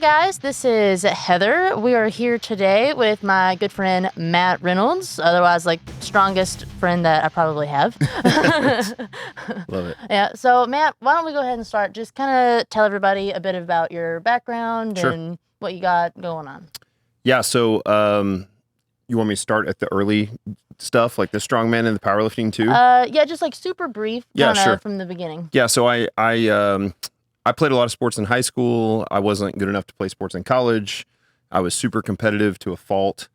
guys, this is Heather. We are here today with my good friend Matt Reynolds, otherwise like strongest friend that I probably have. Love it. Yeah, so Matt, why don't we go ahead and start? Just kind of tell everybody a bit about your background Sure. and what you got going on. Yeah, so you want me to start at the early stuff, like the strongman and the powerlifting too? Yeah, just like super brief, Yeah, kind of sure. from the beginning. Yeah, so I played a lot of sports in high school. I wasn't good enough to play sports in college. I was super competitive to a fault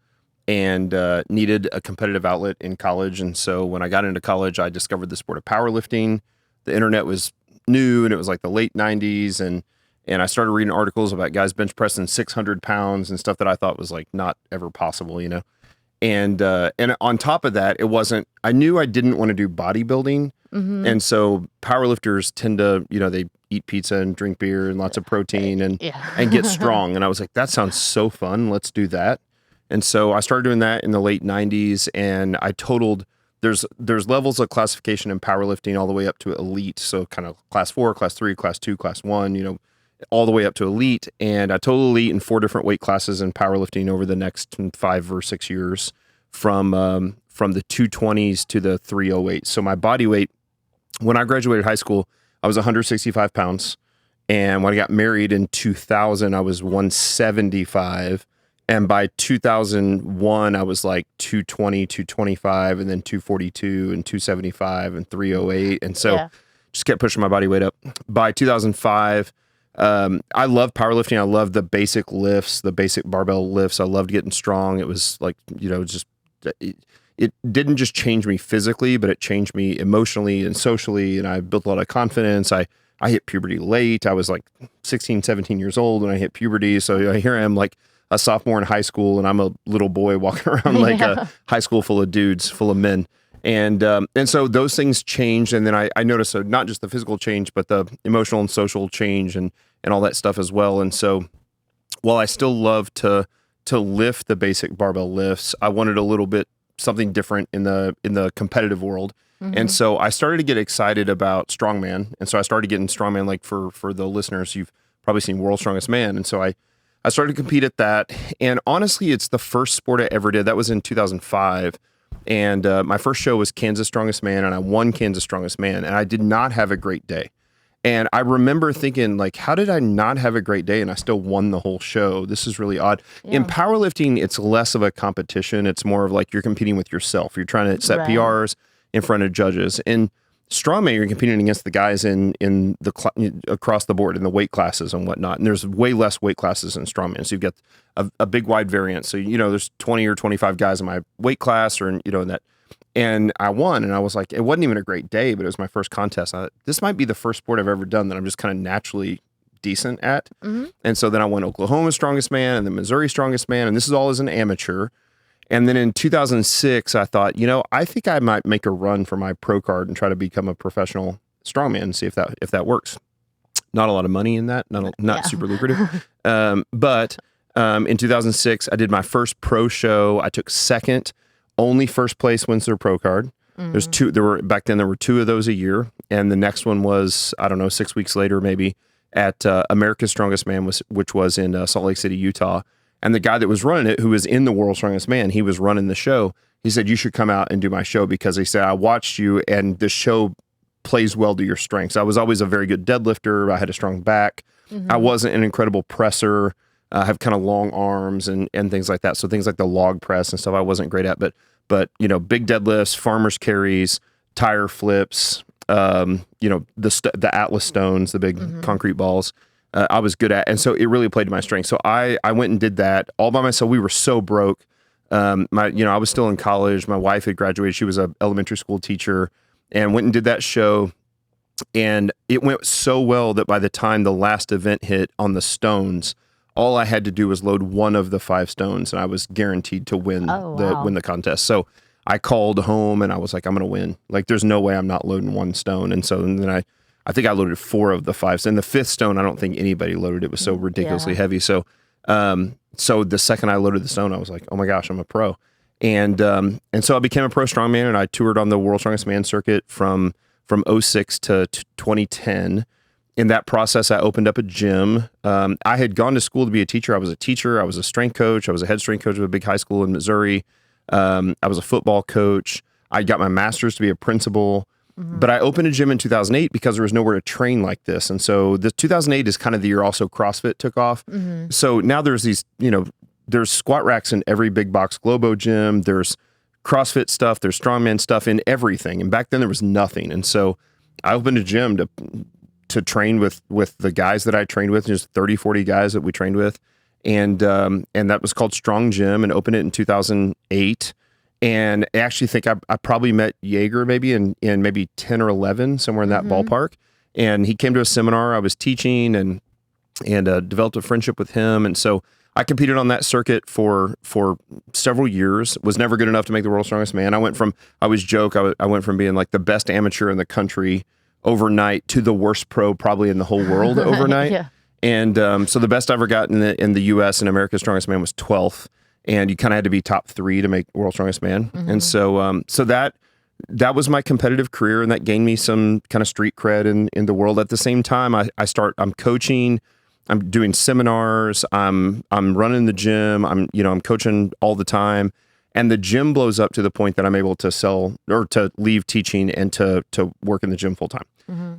and needed a competitive outlet in college. And so when I got into college, I discovered the sport of powerlifting. The internet was new, and it was like the late 90s, and I started reading articles about guys bench pressing 600 pounds and stuff that I thought was like not ever possible, you know. And on top of that, it wasn't. I knew I didn't want to do bodybuilding, and so powerlifters tend to, you know, they eat pizza and drink beer and lots of protein and Yeah. get strong. And I was like, that sounds so fun. Let's do that. And so I started doing that in the late 90s, and I totaled. There's levels of classification in powerlifting all the way up to elite. So kind of class 4, class 3, class 2, class 1, you know, all the way up to elite. And I totaled elite in 4 different weight classes in powerlifting over the next 5 or 6 years from the 220s to the 308. So my body weight, when I graduated high school, I was 165 pounds. And when I got married in 2000, I was 175. And by 2001, I was like 220, 225, and then 242 and 275 and 308. And so just kept pushing my body weight up. By 2005, I love powerlifting. I love the basic lifts, the basic barbell lifts. I loved getting strong. It was like, you know, just, it didn't just change me physically, but it changed me emotionally and socially. And I built a lot of confidence. I hit puberty late. I was like 16, 17 years old when I hit puberty. So here I am, like a sophomore in high school, and I'm a little boy walking around like a high school full of dudes, full of men. And so those things changed. And then I noticed not just the physical change, but the emotional and social change and all that stuff as well. And so while I still love to lift the basic barbell lifts, I wanted a little bit something different in the competitive world. And so I started to get excited about strongman. And so I started getting strongman, like for the listeners, you've probably seen World's Strongest Man. And so I started to compete at that. And honestly, it's the first sport I ever did. That was in 2005. And my first show was Kansas Strongest Man, and I won Kansas Strongest Man. And I did not have a great day. And I remember thinking, like, how did I not have a great day and I still won the whole show? This is really odd. Yeah. In powerlifting, it's less of a competition. It's more of like you're competing with yourself. You're trying to set PRs in front of judges. In strongman, you're competing against the guys in the across the board in the weight classes and whatnot. And there's way less weight classes in strongman. So you've got a big wide variance. So, you know, there's 20 or 25 guys in my weight class, or, you know, in that. And I won, and I was like, it wasn't even a great day, but it was my first contest. This might be the first sport I've ever done that I'm just kind of naturally decent at. And so then I won Oklahoma Strongest Man and then Missouri Strongest Man, and this is all as an amateur. And then in 2006, I thought, you know, I think I might make a run for my pro card and try to become a professional strongman and see if that works. Not a lot of money in that, not super lucrative. But in 2006, I did my first pro show. I took second. Only first place wins their pro card. There's two. Back then there were 2 of those a year, and the next one was, I don't know, 6 weeks later maybe, at America's Strongest Man, which was in Salt Lake City, Utah. And the guy that was running it, who was in the World's Strongest Man, he was running the show. He said, you should come out and do my show, because he said, I watched you and the show plays well to your strengths. I was always a very good deadlifter. I had a strong back. I wasn't an incredible presser. I have kind of long arms and things like that. So things like the log press and stuff I wasn't great at, but you know, big deadlifts, farmer's carries, tire flips, you know, the Atlas stones, the big concrete balls, I was good at. And so it really played to my strength. So I went and did that all by myself. We were so broke. I was still in college. My wife had graduated. She was an elementary school teacher, and went and did that show. And it went so well that by the time the last event hit on the stones, all I had to do was load one of the 5 stones, and I was guaranteed to win the contest. So I called home and I was like, I'm going to win. Like, there's no way I'm not loading 1 stone. And so then I think I loaded 4 of the 5. And the 5th stone, I don't think anybody loaded. It was so ridiculously heavy. So, so the second I loaded the stone, I was like, oh my gosh, I'm a pro. And so I became a pro strongman, and I toured on the World's Strongest Man circuit from 06 to 2010. in that process, I opened up a gym. I had gone to school to be a teacher. I was a teacher. I was a strength coach. I was a head strength coach of a big high school in Missouri. I was a football coach. I got my master's to be a principal. But I opened a gym in 2008 because there was nowhere to train like this. And so the 2008 is kind of the year also CrossFit took off. So now there's these, there's squat racks in every big box Globo gym. There's CrossFit stuff. There's strongman stuff in everything. And back then there was nothing. And so I opened a gym to train with the guys that I trained with. There's 30, 40 guys that we trained with. And that was called Strong Gym, and opened it in 2008. And I actually think I probably met Jaeger maybe in maybe 10 or 11, somewhere in that ballpark. And he came to a seminar I was teaching and developed a friendship with him. And so I competed on that circuit for several years, was never good enough to make the world's strongest man. I went from being like the best amateur in the country overnight to the worst pro probably in the whole world overnight. Yeah. And so the best I ever got in the U.S. and America's Strongest Man was 12th. And you kind of had to be top 3 to make World's Strongest Man. And so that was my competitive career, and that gained me some kind of street cred in the world. At the same time, I'm coaching, I'm doing seminars, I'm running the gym, I'm coaching all the time. And the gym blows up to the point that I'm able to sell or to leave teaching and to work in the gym full time.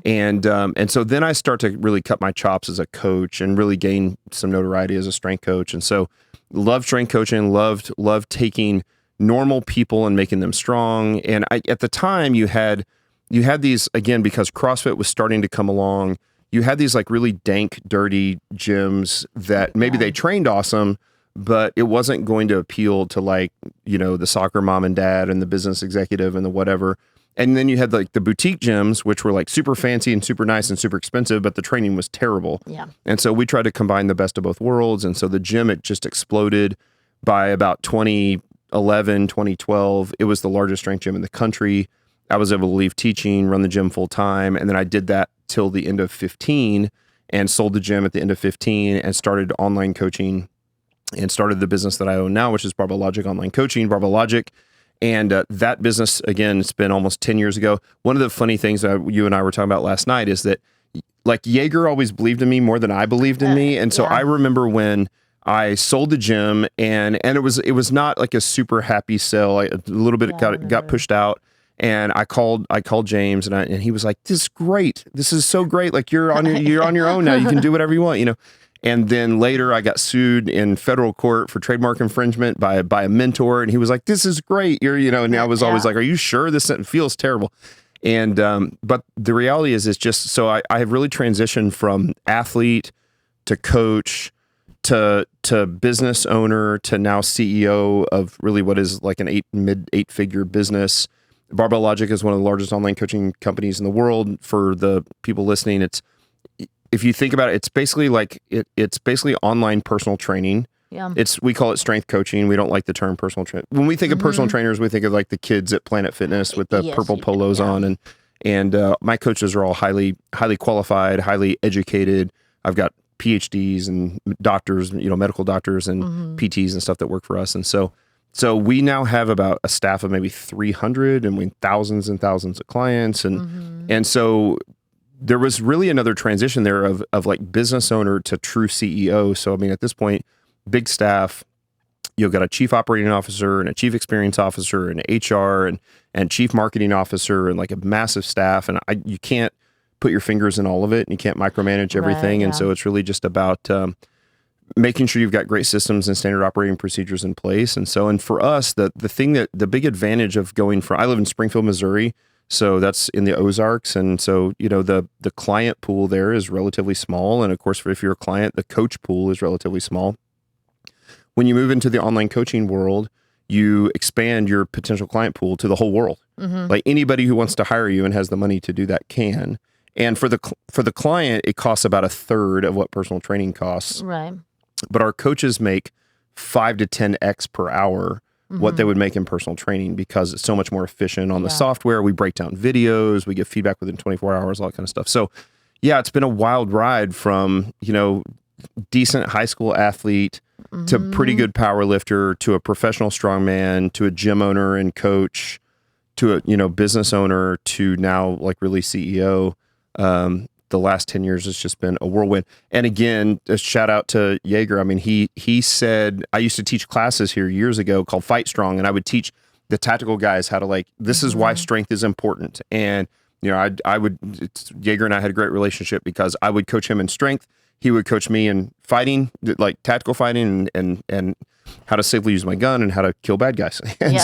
And so then I start to really cut my chops as a coach and really gain some notoriety as a strength coach. And so loved strength coaching, loved taking normal people and making them strong. And at the time you had these, again, because CrossFit was starting to come along, you had these like really dank, dirty gyms that maybe they trained awesome, but it wasn't going to appeal to like, the soccer mom and dad and the business executive and the whatever. And then you had like the boutique gyms, which were like super fancy and super nice and super expensive, but the training was terrible. Yeah. And so we tried to combine the best of both worlds. And so the gym, it just exploded by about 2011, 2012. It was the largest strength gym in the country. I was able to leave teaching, run the gym full time. And then I did that till the end of 15 and sold the gym at the end of 15 and started online coaching and started the business that I own now, which is Barbell Logic Online Coaching, Barbell Logic. And that business, again, it's been almost 10 years ago. One of the funny things that you and I were talking about last night is that like Jaeger always believed in me more than I believed in me. And so I remember when I sold the gym and it was not like a super happy sell. A little bit got pushed out. And I called James and he was like, "This is great. This is so great. Like you're on your own now. You can do whatever you want, And then later I got sued in federal court for trademark infringement by a mentor. And he was like, "This is great. And I was always like, "Are you sure? This feels terrible." And, but the reality is it's just, so I have really transitioned from athlete to coach to business owner to now CEO of really what is like an mid eight figure business. Barbell Logic is one of the largest online coaching companies in the world. For the people listening, if you think about it, it's basically like it's basically online personal training. Yeah. We call it strength coaching. We don't like the term personal trainer. When we think of personal trainers, we think of like the kids at Planet Fitness with the purple polos on, and my coaches are all highly qualified, highly educated. I've got PhDs and doctors, medical doctors and PTs and stuff that work for us, and so we now have about a staff of maybe 300 and we have thousands and thousands of clients. And so there was really another transition there of like business owner to true CEO. So, I mean, at this point, big staff, you've got a chief operating officer and a chief experience officer and HR and chief marketing officer and like a massive staff. And you can't put your fingers in all of it and you can't micromanage everything. Right, and so it's really just about, making sure you've got great systems and standard operating procedures in place. And for us, the big advantage of I live in Springfield, Missouri, so that's in the Ozarks. And so, the client pool there is relatively small. And of course, if you're a client, the coach pool is relatively small. When you move into the online coaching world, you expand your potential client pool to the whole world. Like anybody who wants to hire you and has the money to do that can. And for the client, it costs about a third of what personal training costs. Right. But our coaches make 5 to 10x per hour what they would make in personal training because it's so much more efficient on the software. We break down videos, we give feedback within 24 hours, all that kind of stuff. So yeah, it's been a wild ride from, decent high school athlete to pretty good power lifter to a professional strongman to a gym owner and coach to a, business owner to now like really CEO. the last 10 years has just been a whirlwind. And again, a shout out to Jaeger. I mean, he said, I used to teach classes here years ago called Fight Strong, and I would teach the tactical guys how to like, this is why strength is important. And, Jaeger and I had a great relationship because I would coach him in strength. He would coach me in fighting, like tactical fighting and how to safely use my gun and how to kill bad guys. And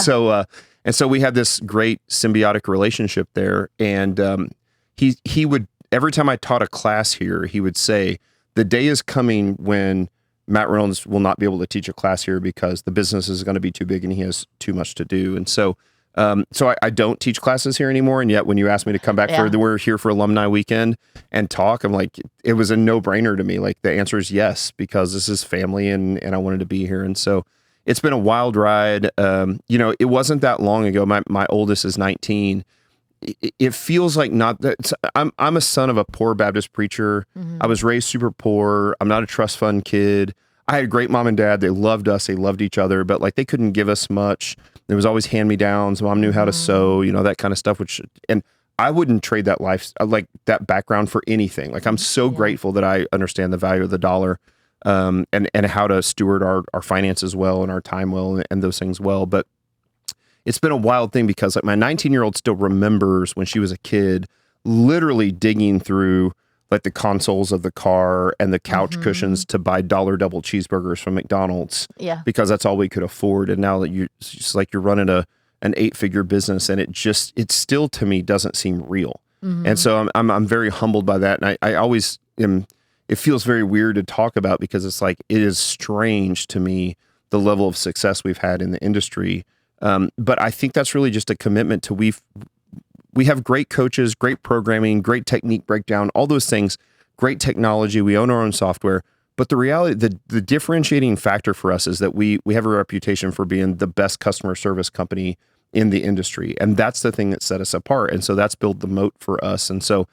so we had this great symbiotic relationship there. And he would, every time I taught a class here, he would say, the day is coming when Matt Reynolds will not be able to teach a class here because the business is going to be too big and he has too much to do. And so I don't teach classes here anymore. And yet when you asked me to come back we're here for alumni weekend and talk, I'm like, it was a no brainer to me. Like the answer is yes, because this is family and I wanted to be here. And so it's been a wild ride. It wasn't that long ago. My oldest is 19. It feels like not that I'm a son of a poor Baptist preacher. I was raised super poor. I'm not a trust fund kid. I had a great mom and dad. They loved us. They loved each other, but like they couldn't give us much. There was always hand-me-downs. Mom knew how to sew, that kind of stuff, and I wouldn't trade that life, like that background for anything. Like I'm so grateful that I understand the value of the dollar, and how to steward our finances well and our time well and those things well. But it's been a wild thing because like my 19-year-old still remembers when she was a kid, literally digging through like the consoles of the car and the couch cushions to buy $1 double cheeseburgers from McDonald's. Yeah. Because that's all we could afford. And now that it's like you're running an 8-figure business, and it still to me doesn't seem real. And so I'm very humbled by that. And I always am, it feels very weird to talk about because it's like, it is strange to me, the level of success we've had in the industry. But I think that's really just a commitment to we have great coaches, great programming, great technique breakdown, all those things, great technology. We own our own software. But the reality, the differentiating factor for us is that we have a reputation for being the best customer service company in the industry. And that's the thing that set us apart. And so that's built the moat for us. And so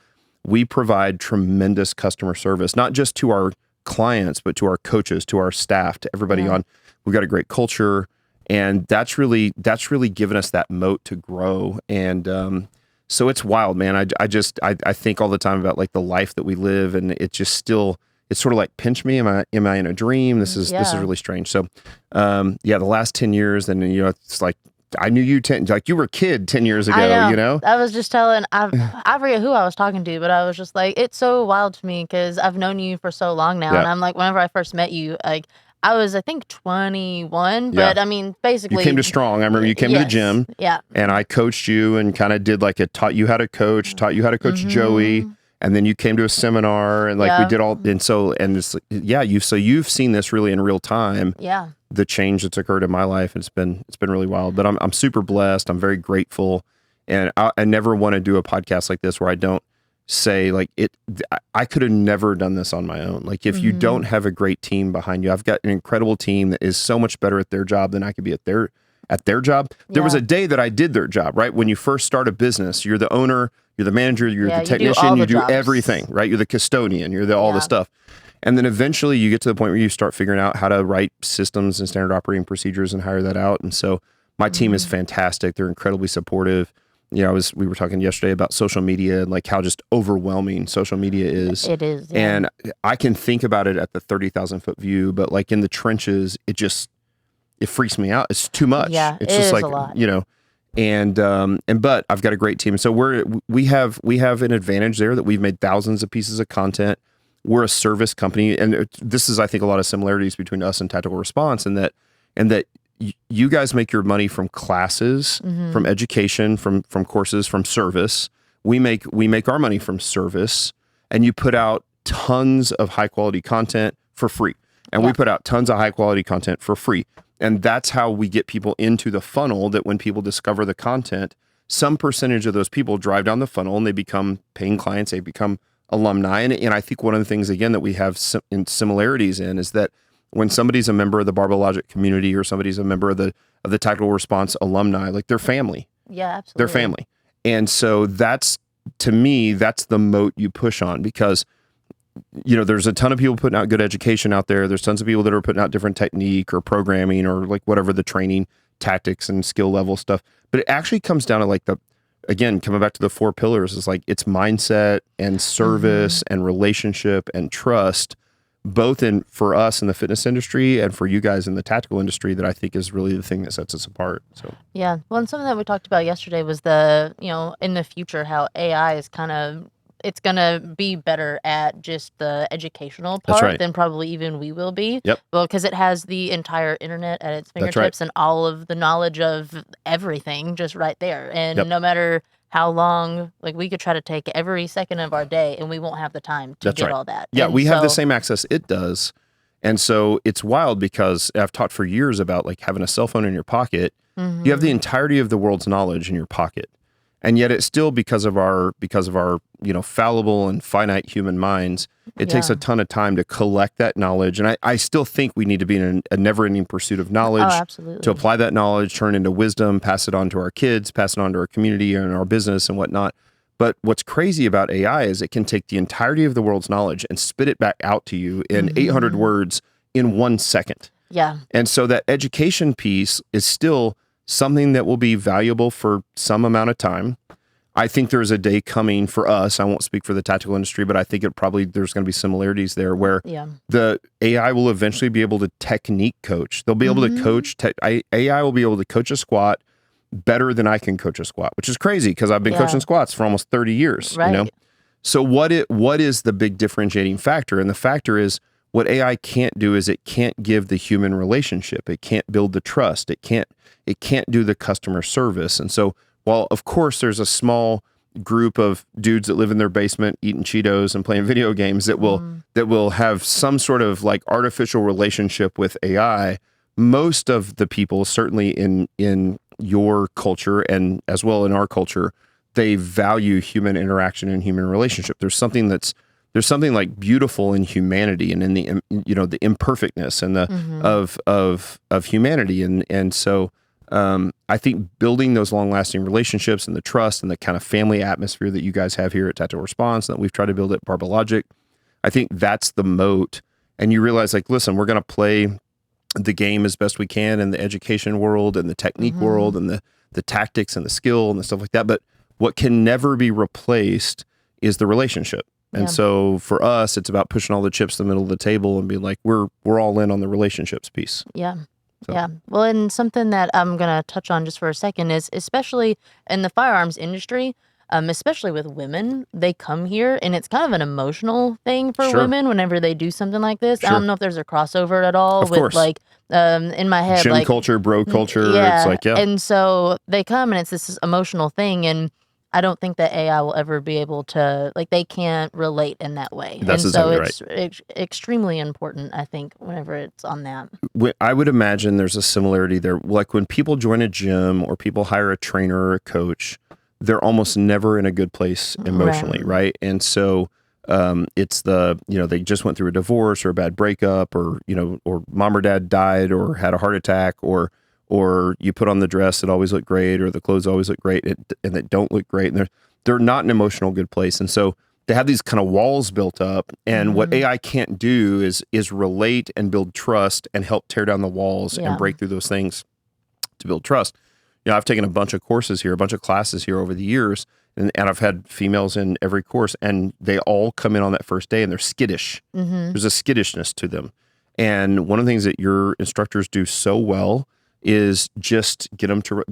we provide tremendous customer service, not just to our clients, but to our coaches, to our staff, to everybody on. We've got a great culture. And that's really given us that moat to grow. And, so it's wild, man. I think all the time about like the life that we live, and it just still, it's sort of like pinch me. Am I in a dream? This is really strange. So, the last 10 years, and it's like, I knew you like you were a kid 10 years ago, I was just telling, I forget who I was talking to, but I was just like, it's so wild to me because I've known you for so long now. And I'm like, whenever I first met you, like, I was, I think, 21, but I mean, basically. You came to Strong. I remember you came to the gym. Yeah. And I coached you and kind of did like taught you how to coach Joey. And then you came to a seminar and like we did all. And so, and it's, you've seen this really in real time. Yeah. The change that's occurred in my life. And it's been really wild, but I'm super blessed. I'm very grateful. And I never want to do a podcast like this where I don't say like I could have never done this on my own. Like if you don't have a great team behind you, I've got an incredible team that is so much better at their job than I could be at their job. There was a day that I did their job, right? When you first start a business, you're the owner, you're the manager, you're the technician, you do everything, right? You're the custodian, you're all the stuff. And then eventually you get to the point where you start figuring out how to write systems and standard operating procedures and hire that out. And so my team is fantastic. They're incredibly supportive. We were talking yesterday about social media and like how just overwhelming social media is. It is. Yeah. And I can think about it at the 30,000 foot view, but like in the trenches, it freaks me out. It's too much. Yeah, it's just like, a lot. But I've got a great team. So we have an advantage there that we've made thousands of pieces of content. We're a service company. And this is, I think, a lot of similarities between us and Tactical Response and that you guys make your money from classes, from education, from courses, from service. We make our money from service, and you put out tons of high quality content for free. And we put out tons of high quality content for free. And that's how we get people into the funnel, that when people discover the content, some percentage of those people drive down the funnel and they become paying clients, they become alumni. And I think one of the things, again, that we have similarities in is that when somebody's a member of the Barbell Logic community or somebody's a member of the Tactical Response alumni, like they're family. Yeah, absolutely. They're family. And so to me, that's the moat you push on because, there's a ton of people putting out good education out there. There's tons of people that are putting out different technique or programming or like whatever the training tactics and skill level stuff. But it actually comes down to like again, coming back to the 4 pillars, is like it's mindset and service and relationship and trust, both for us in the fitness industry and for you guys in the tactical industry, that I think is really the thing that sets us apart. So yeah, well, and something that we talked about yesterday was the, in the future, how AI is it's gonna be better at just the educational That's part right. than probably even we will be. Yep. Well, because it has the entire internet at its That's right. fingertips and all of the knowledge of everything just right there. And Yep. no matter how long, like we could try to take every second of our day and we won't have the time to That's get right. all that. Yeah, And we have the so- same access it does. And so it's wild because I've talked for years about like having a cell phone in your pocket. You have the entirety of the world's knowledge in your pocket. And yet it's still because of our fallible and finite human minds, it takes a ton of time to collect that knowledge. And I still think we need to be in a never-ending pursuit of knowledge, absolutely. to apply that knowledge, turn it into wisdom, pass it on to our kids, pass it on to our community and our business and whatnot. But what's crazy about AI is it can take the entirety of the world's knowledge and spit it back out to you in 800 words in 1 second. Yeah. And so that education piece is still something that will be valuable for some amount of time. I think there's a day coming for us. I won't speak for the tactical industry, but I think there's going to be similarities there where the AI will eventually be able to technique coach. They'll be able to coach. AI will be able to coach a squat better than I can coach a squat, which is crazy because I've been coaching squats for almost 30 years. Right. So what is the big differentiating factor? And the factor is, what AI can't do is it can't give the human relationship. It can't build the trust. It can't do the customer service. And so while of course there's a small group of dudes that live in their basement eating Cheetos and playing video games that will have some sort of like artificial relationship with AI, most of the people, certainly in your culture and as well in our culture, they value human interaction and human relationship. There's something like beautiful in humanity and in the imperfectness and the of humanity. And so I think building those long lasting relationships and the trust and the kind of family atmosphere that you guys have here at Tactical Response and that we've tried to build at Barbell Logic, I think that's the moat. And you realize, like, listen, we're going to play the game as best we can in the education world and the technique world and the tactics and the skill and the stuff like that. But what can never be replaced is the relationship. And so for us, it's about pushing all the chips in the middle of the table and being like, we're all in on the relationships piece. Yeah. So. Yeah. Well, and something that I'm going to touch on just for a second is, especially in the firearms industry, especially with women, they come here and it's kind of an emotional thing for women whenever they do something like this. I don't know if there's a crossover at all of with course. like, in my head, gym like culture, bro culture. Yeah. It's like, And so they come and it's this emotional thing. And I don't think that AI will ever be able to, like, they can't relate in that way. That's and so exactly it's extremely important, I think, whenever it's on that. I would imagine there's a similarity there. Like when people join a gym or people hire a trainer or a coach, they're almost never in a good place emotionally, right? And so it's they just went through a divorce or a bad breakup or mom or dad died or had a heart attack or you put on the dress that always looked great or the clothes always look great and that don't look great. And they're not in an emotional good place. And so they have these kind of walls built up. And what AI can't do is relate and build trust and help tear down the walls and break through those things to build trust. I've taken a bunch of courses here, a bunch of classes here over the years, and I've had females in every course, and they all come in on that first day and they're skittish. There's a skittishness to them. And one of the things that your instructors do so well is just get them to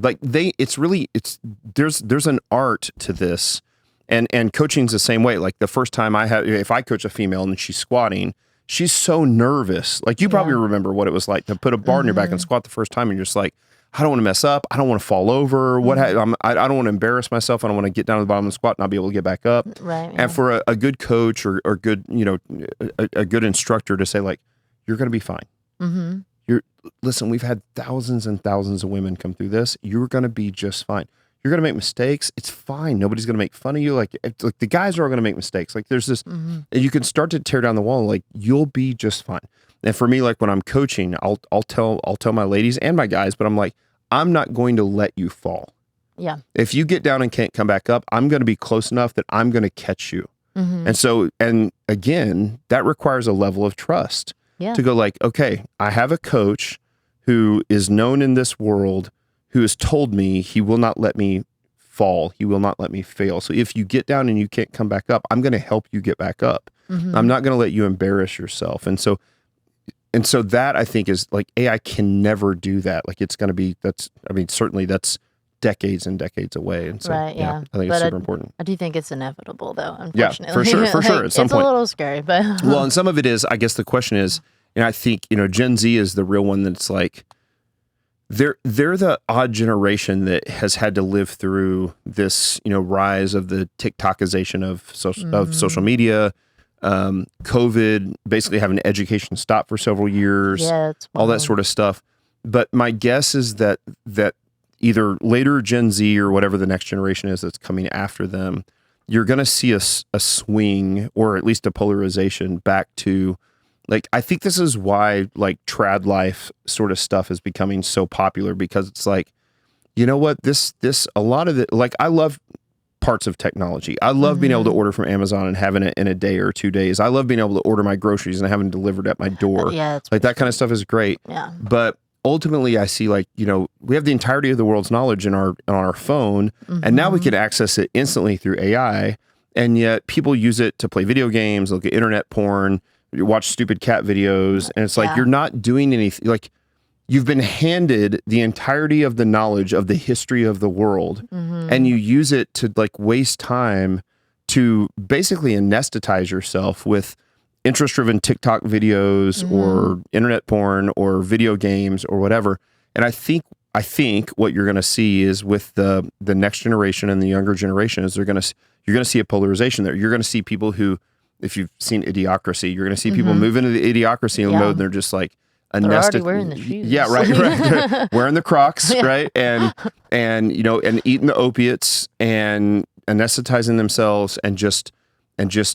there's an art to this, and coaching's the same way. Like the first time if I coach a female and she's squatting, she's so nervous. Like you probably remember what it was like to put a bar in your back and squat the first time, and you're just like, I don't want to mess up. I don't want to fall over. I don't want to embarrass myself. I don't want to get down to the bottom of the squat and not be able to get back up. Right. And for a good coach or good, a good instructor to say like, you're going to be fine. Listen, we've had thousands and thousands of women come through this. You're going to be just fine. You're going to make mistakes. It's fine. Nobody's going to make fun of you. Like the guys are all going to make mistakes. Like there's this, and you can start to tear down the wall. Like you'll be just fine. And for me, like when I'm coaching, I'll tell my ladies and my guys, but I'm like, I'm not going to let you fall. Yeah. If you get down and can't come back up, I'm going to be close enough that I'm going to catch you. And so, and again, that requires a level of trust to go like, okay, I have a coach who is known in this world who has told me he will not let me fall. He will not let me fail. So if you get down and you can't come back up, I'm going to help you get back up. I'm not going to let you embarrass yourself. And so that I think is like AI can never do that. Like it's going to be, certainly that's decades and decades away. And so, right, yeah. I think it's super important. I do think it's inevitable though, unfortunately. Yeah, for sure. At some it's point. a little scary, but. Well, and some of it is, I guess the question is, and I think, Gen Z is the real one that's like, they're the odd generation that has had to live through this, rise of the TikTokization of social media, COVID, basically having education stop for several years, all that sort of stuff. But my guess is that either later Gen Z or whatever the next generation is that's coming after them, you're going to see a swing or at least a polarization back to, like, I think this is why like trad life sort of stuff is becoming so popular, because it's like, you know what, this a lot of it, like I love parts of technology. I love being able to order from Amazon and having it in a day or 2 days. I love being able to order my groceries and having it delivered at my door. Like that kind of stuff is great. Yeah. But ultimately I see like, we have the entirety of the world's knowledge on our phone, and now we can access it instantly through AI. And yet people use it to play video games, look at internet porn, you watch stupid cat videos, and it's like, you're not doing anything. Like you've been handed the entirety of the knowledge of the history of the world, and you use it to like waste time to basically anesthetize yourself with interest-driven TikTok videos or internet porn or video games or whatever. And I think what you're going to see is with the next generation and the younger generation is you're going to see a polarization there. You're going to see people who, if you've seen Idiocracy, you're going to see people move into the Idiocracy mode, and they're just like they're already wearing the shoes. Yeah, right. Wearing the Crocs, right? And eating the opiates and anesthetizing themselves and just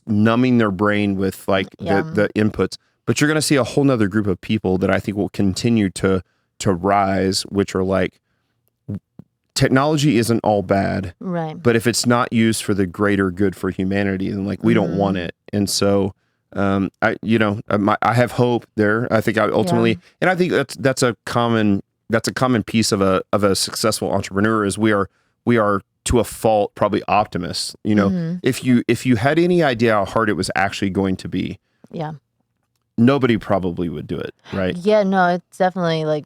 numbing their brain with like the inputs. But you're going to see a whole nother group of people that I think will continue to rise, which are like, technology isn't all bad, right? But if it's not used for the greater good for humanity, then like we don't want it. And so, I have hope there. I think I ultimately, and I think that's a common piece of a successful entrepreneur is we are to a fault probably optimists. If you had any idea how hard it was actually going to be, nobody probably would do it, right? Yeah, no, it's definitely like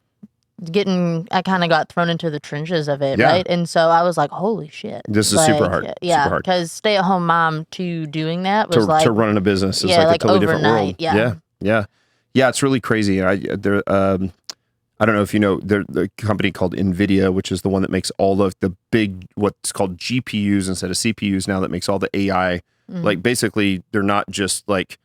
I kind of got thrown into the trenches of it, right? And so I was like, holy shit. This is like, super hard. Yeah, because stay-at-home mom to doing that was to running a business is like a totally different world. Yeah. It's really crazy. I don't know if you know, there's a company called NVIDIA, which is the one that makes all of the big, what's called GPUs instead of CPUs now, that makes all the AI. Like basically they're not just like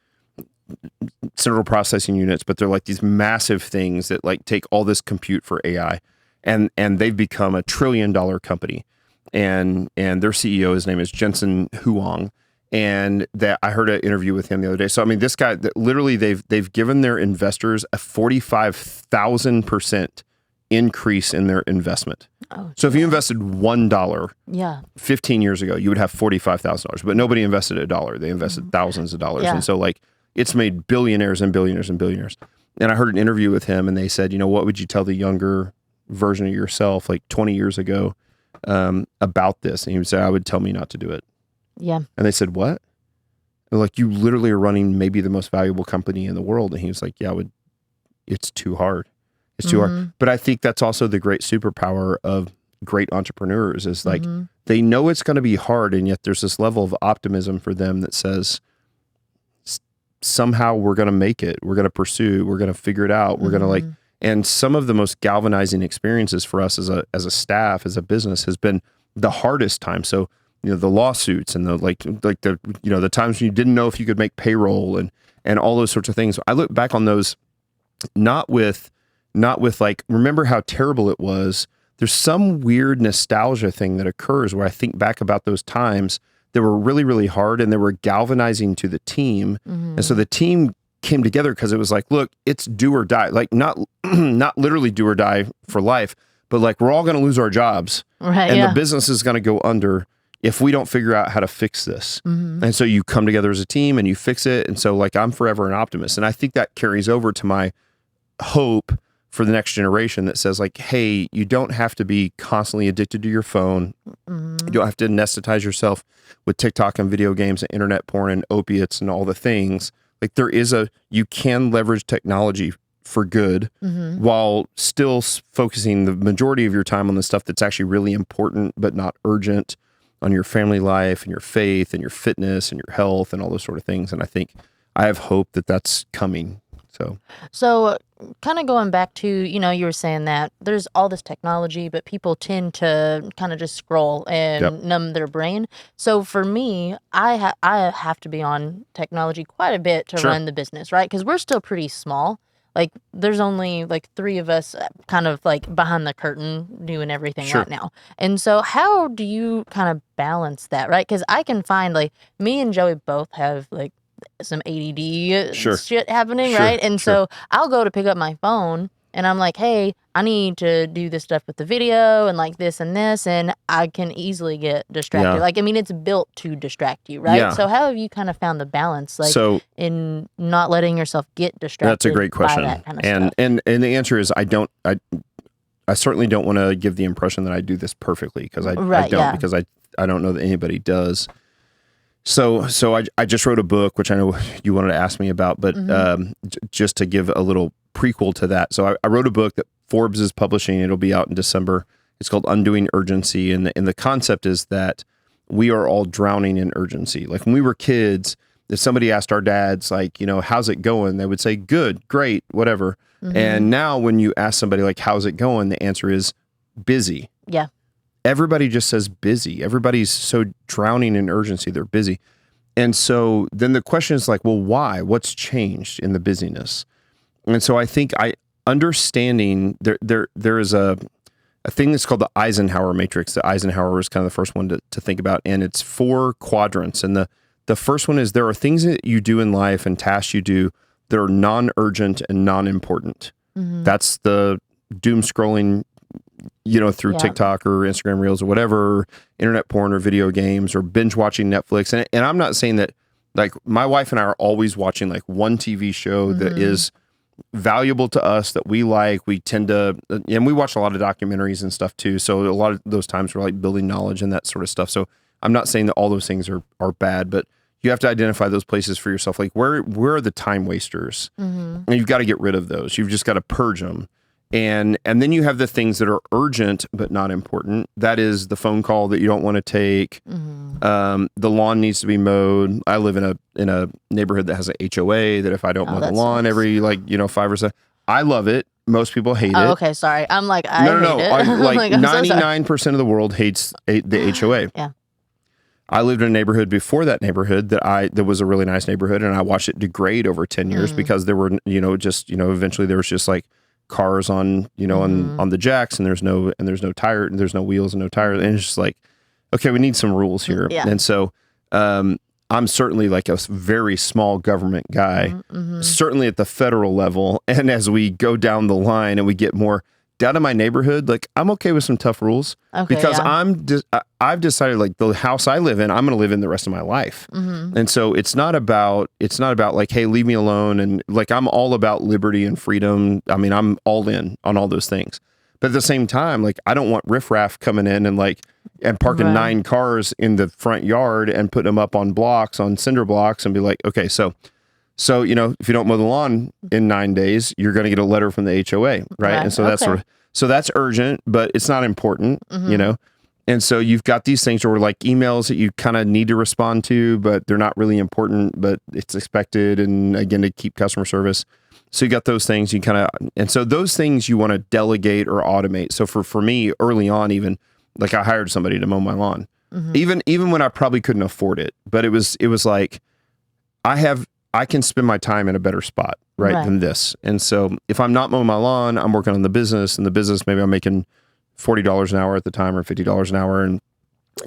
central processing units, but they're like these massive things that like take all this compute for AI, and they've become $1 trillion company, and their CEO, his name is Jensen Huang, and that I heard an interview with him the other day. So I mean, this guy, that literally they've given their investors a 45,000% increase in their investment. So if you invested $1 15 years ago, you would have $45,000, but nobody invested $1. They invested thousands of dollars. And so like, it's made billionaires and billionaires and billionaires. And I heard an interview with him, and they said, what would you tell the younger version of yourself, like 20 years ago, about this? And he would say, I would tell me not to do it. Yeah. And they said, what? And like, you literally are running maybe the most valuable company in the world. And he was like, it's too hard. It's too hard. But I think that's also the great superpower of great entrepreneurs is like, they know it's going to be hard. And yet there's this level of optimism for them that says, somehow we're going to make it. We're going to pursue. We're going to figure it out. We're going to like, and some of the most galvanizing experiences for us as a staff, as a business, has been the hardest time. So, the lawsuits and the the times when you didn't know if you could make payroll and all those sorts of things. I look back on those, not with like, remember how terrible it was. There's some weird nostalgia thing that occurs where I think back about those times that were really, really hard, and they were galvanizing to the team. And so the team came together because it was like, look, it's do or die. Like not literally do or die for life, but like we're all going to lose our jobs, right? And the business is going to go under if we don't figure out how to fix this. And so you come together as a team and you fix it. And so like I'm forever an optimist, and I think that carries over to my hope for the next generation that says like, hey, you don't have to be constantly addicted to your phone. You don't have to anesthetize yourself with TikTok and video games and internet porn and opiates and all the things. Like you can leverage technology for good while still focusing the majority of your time on the stuff that's actually really important, but not urgent, on your family life and your faith and your fitness and your health and all those sort of things. And I have hope that that's coming. So kind of going back to, you were saying that there's all this technology, but people tend to kind of just scroll and numb their brain. So for me, I have to be on technology quite a bit to run the business, right? Because we're still pretty small. Like there's only like 3 of us kind of like behind the curtain doing everything right now. And so how do you kind of balance that, right? Because I can find like me and Joey both have like some ADD shit happening, right? And so I'll go to pick up my phone and I'm like, hey, I need to do this stuff with the video and like this and this, and I can easily get distracted. Like, I mean, it's built to distract you, right? So how have you kind of found the balance, like in not letting yourself get distracted? That's a great question. By that kind of stuff? And the answer is I certainly don't want to give the impression that I do this perfectly, because I don't, because I don't know that anybody does. So I just wrote a book, which I know you wanted to ask me about, but just to give a little prequel to that. So I wrote a book that Forbes is publishing. It'll be out in December. It's called Undoing Urgency. And the concept is that we are all drowning in urgency. Like when we were kids, if somebody asked our dads, like, how's it going? They would say, good, great, whatever. And now when you ask somebody like, how's it going? The answer is busy. Yeah. Everybody just says busy. Everybody's so drowning in urgency. They're busy. And so then the question is like, well, why? What's changed in the busyness? And so I think understanding there is a thing that's called the Eisenhower matrix. The Eisenhower was kind of the first one to think about. And it's 4 quadrants. And the first one is there are things that you do in life and tasks you do that are non-urgent and non-important. That's the doom scrolling through TikTok or Instagram Reels or whatever, internet porn or video games or binge watching Netflix. And I'm not saying that, like, my wife and I are always watching like one TV show that is valuable to us, that we like. We tend to, and we watch a lot of documentaries and stuff too. So a lot of those times we're like building knowledge and that sort of stuff. So I'm not saying that all those things are bad, but you have to identify those places for yourself. Like where are the time wasters? And you've got to get rid of those. You've just got to purge them. And then you have the things that are urgent but not important. That is the phone call that you don't want to take. The lawn needs to be mowed. I live in a neighborhood that has an HOA that if I don't mow the lawn every 5 or 7, I love it. Most people hate it. Okay, sorry. I'm like, I hate it. Like 99% of the world hates the HOA. Yeah. I lived in a neighborhood before that neighborhood that was a really nice neighborhood, and I watched it degrade over 10 years because there were eventually there was just like cars on on the jacks, and there's no tire, and there's no wheels and no tires, and it's just like, okay, we need some rules here. And so I'm certainly like a very small government guy, certainly at the federal level, and as we go down the line and we get more down in my neighborhood, like I'm okay with some tough rules because I've decided like the house I live in, I'm going to live in the rest of my life. And so it's not about like, hey, leave me alone. And like, I'm all about liberty and freedom. I mean, I'm all in on all those things, but at the same time, like I don't want riffraff coming in and parking 9 cars in the front yard and putting them up on cinder blocks and be like, okay, so if you don't mow the lawn in 9 days, you're going to get a letter from the HOA, right? And so that's urgent, but it's not important, And so you've got these things where like emails that you kind of need to respond to, but they're not really important, but it's expected, and again, to keep customer service. So you got those things and so those things you want to delegate or automate. So for me, early on, even like I hired somebody to mow my lawn, even when I probably couldn't afford it, but it was like I can spend my time in a better spot, right, than this. And so if I'm not mowing my lawn, I'm working on the business, and the business, maybe I'm making $40 an hour at the time or $50 an hour, and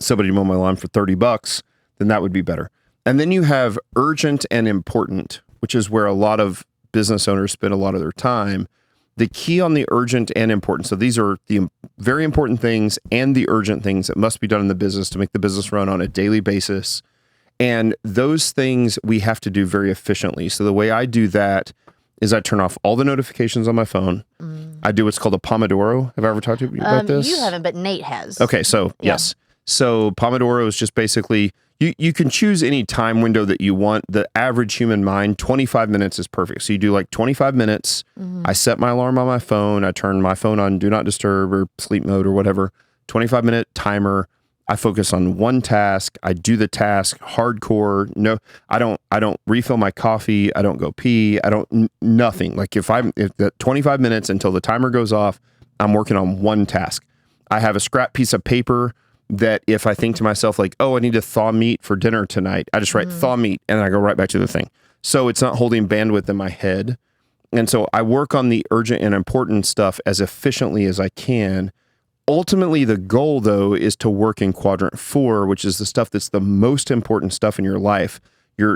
somebody mow my lawn for $30, then that would be better. And then you have urgent and important, which is where a lot of business owners spend a lot of their time. The key on the urgent and important, so these are the very important things and the urgent things that must be done in the business to make the business run on a daily basis. And those things we have to do very efficiently. So the way I do that is I turn off all the notifications on my phone. I do what's called a Pomodoro. Have I ever talked to you about this? You haven't, but Nate has. Okay, so yes. So Pomodoro is just basically, you can choose any time window that you want. The average human mind, 25 minutes is perfect. So you do like 25 minutes. I set my alarm on my phone. I turn my phone on do not disturb or sleep mode or whatever. 25-minute timer. I focus on one task. I do the task hardcore. No, I don't refill my coffee. I don't go pee. I don't, nothing. Like if the 25 minutes until the timer goes off, I'm working on one task. I have a scrap piece of paper that if I think to myself like, oh, I need to thaw meat for dinner tonight, I just write thaw meat and I go right back to the thing. So it's not holding bandwidth in my head. And so I work on the urgent and important stuff as efficiently as I can. Ultimately, the goal, though, is to work in quadrant 4, which is the stuff that's the most important stuff in your life,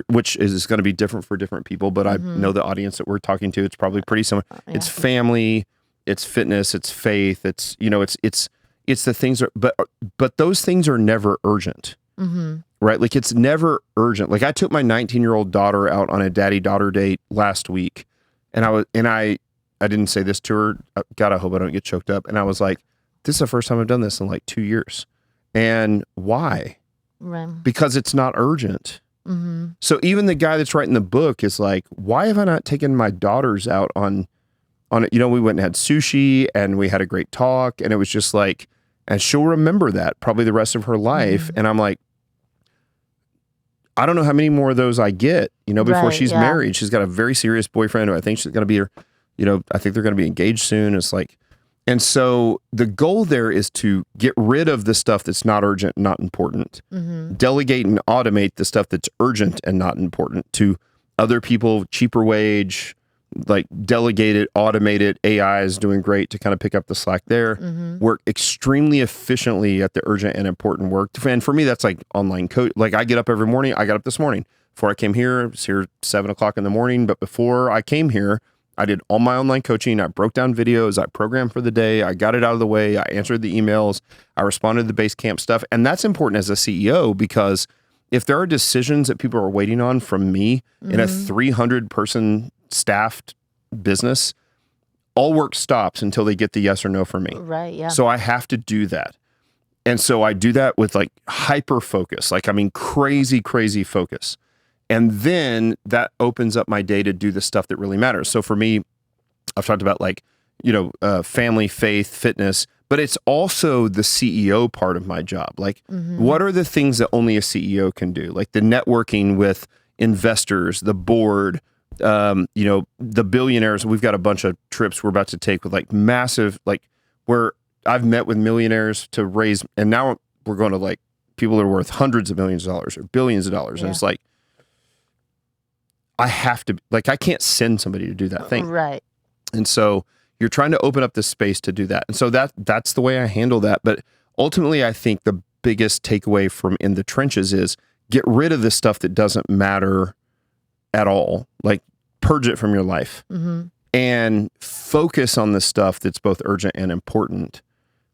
which is going to be different for different people. But I know the audience that we're talking to, it's probably pretty similar. Yeah. It's family, it's fitness, it's faith, it's the things, but those things are never urgent, right? Like it's never urgent. Like I took my 19-year-old daughter out on a daddy-daughter date last week, and I didn't say this to her. God, I hope I don't get choked up. And I was like, this is the first time I've done this in like 2 years. And why? Right. Because it's not urgent. So even the guy that's writing the book is like, why have I not taken my daughters out on it? We went and had sushi and we had a great talk, and it was just like, and she'll remember that probably the rest of her life. And I'm like, I don't know how many more of those I get, before she's married. She's got a very serious boyfriend who I think she's going to be I think they're going to be engaged soon. It's like, and so the goal there is to get rid of the stuff that's not urgent, not important, delegate and automate the stuff that's urgent and not important to other people, cheaper wage, like delegate it, automate it. AI is doing great to kind of pick up the slack there. Work extremely efficiently at the urgent and important work. And for me, that's like online code. Like I get up every morning. I got up this morning. Before I came here, I was here 7 o'clock in the morning. But before I came here, I did all my online coaching. I broke down videos. I programmed for the day. I got it out of the way. I answered the emails. I responded to the base camp stuff. And that's important as a CEO, because if there are decisions that people are waiting on from me in a 300-person staffed business, all work stops until they get the yes or no from me. Right, yeah. So I have to do that. And so I do that with like hyper focus, crazy, crazy focus. And then that opens up my day to do the stuff that really matters. So for me, I've talked about family, faith, fitness, but it's also the CEO part of my job. Like, what are the things that only a CEO can do? Like the networking with investors, the board, the billionaires. We've got a bunch of trips we're about to take with like massive, where I've met with millionaires to raise, and now we're going to like people that are worth hundreds of millions of dollars or billions of dollars. Yeah. And it's like, I have to, I can't send somebody to do that thing. Right. And so you're trying to open up this space to do that. And so that's the way I handle that. But ultimately, I think the biggest takeaway from in the trenches is get rid of the stuff that doesn't matter at all. Like purge it from your life and focus on the stuff that's both urgent and important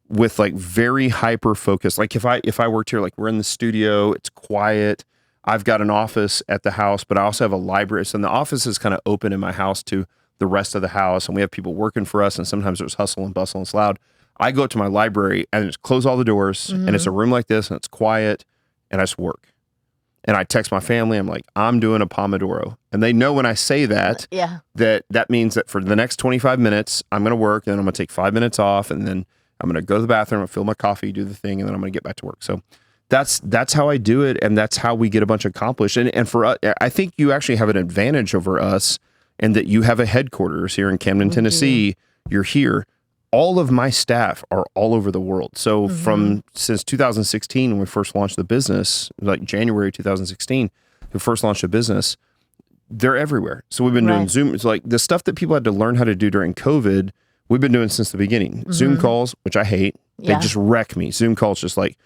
with like very hyper focus. Like if I worked here, like we're in the studio, it's quiet. I've got an office at the house, but I also have a library. So the office is kind of open in my house to the rest of the house, and we have people working for us, and sometimes there's hustle and bustle and it's loud. I go to my library and just close all the doors, and it's a room like this, and it's quiet, and I just work. And I text my family, I'm like, I'm doing a Pomodoro. And they know when I say that, that means that for the next 25 minutes, I'm going to work, and then I'm going to take 5 minutes off, and then I'm going to go to the bathroom, fill my coffee, do the thing, and then I'm going to get back to work. So that's how I do it, and that's how we get a bunch accomplished. And for us, I think you actually have an advantage over us in that you have a headquarters here in Camden, Tennessee. You're here. All of my staff are all over the world. So since 2016, when we first launched the business, like January 2016, we first launched the business, they're everywhere. So we've been doing Zoom. It's like the stuff that people had to learn how to do during COVID, we've been doing since the beginning. Zoom calls, which I hate. They just wreck me. Zoom calls just like,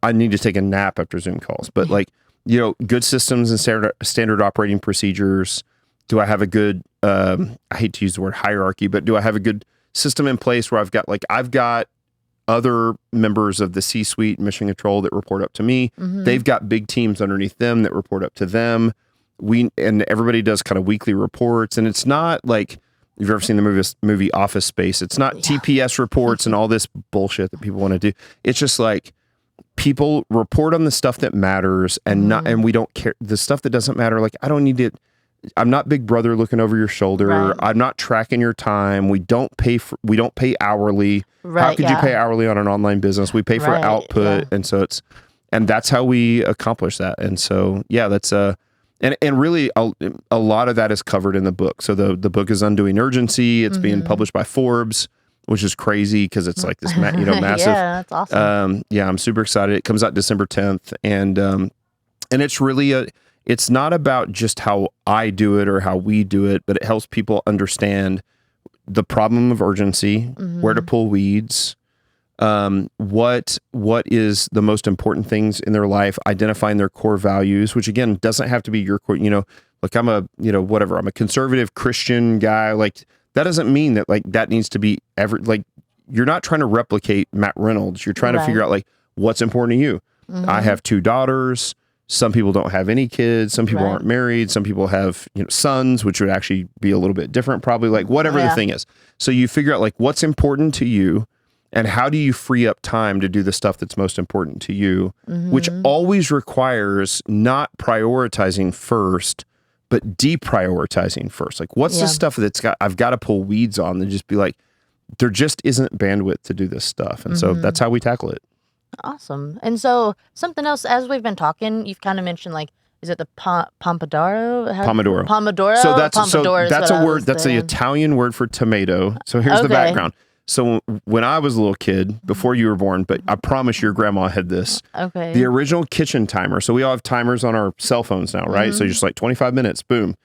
I need to take a nap after Zoom calls. But good systems and standard operating procedures. Do I have a good, I hate to use the word hierarchy, but do I have a good system in place where I've got other members of the C-suite mission control that report up to me. They've got big teams underneath them that report up to them. And everybody does kind of weekly reports, and it's not like you've ever seen the movie Office Space, it's not TPS reports and all this bullshit that people want to do. It's just like people report on the stuff that matters and and we don't care the stuff that doesn't matter. Like, I don't need it. I'm not Big Brother looking over your shoulder. Right. I'm not tracking your time. We don't pay hourly. Right, how could you pay hourly on an online business? We pay for output. Yeah. And that's how we accomplish that. And so, that's and really a lot of that is covered in the book. So the book is Undoing Urgency. It's being published by Forbes, which is crazy because it's like this, massive. Yeah, that's awesome. I'm super excited. It comes out December 10th. And it's really it's not about just how I do it or how we do it, but it helps people understand the problem of urgency, where to pull weeds, what is the most important things in their life, identifying their core values, which again, doesn't have to be your core, like I'm I'm a conservative Christian guy. Like, that doesn't mean that like that needs to be you're not trying to replicate Matt Reynolds. You're trying to figure out like what's important to you. I have 2 daughters. Some people don't have any kids. Some people aren't married. Some people have, sons, which would actually be a little bit different, probably, like whatever the thing is. So you figure out like what's important to you and how do you free up time to do the stuff that's most important to you, which always requires not prioritizing first, but deprioritizing first. Like, what's the stuff I've got to pull weeds on and just be like, there just isn't bandwidth to do this stuff. And so that's how we tackle it. Awesome. And so something else, as we've been talking, you've kind of mentioned like, is it the Pomodoro? Pomodoro. So that's a word. That's the Italian word for tomato. So here's the background. So when I was a little kid, before you were born, but I promise your grandma had this. Okay. The original kitchen timer. So we all have timers on our cell phones now, right? So just like 25 minutes, boom.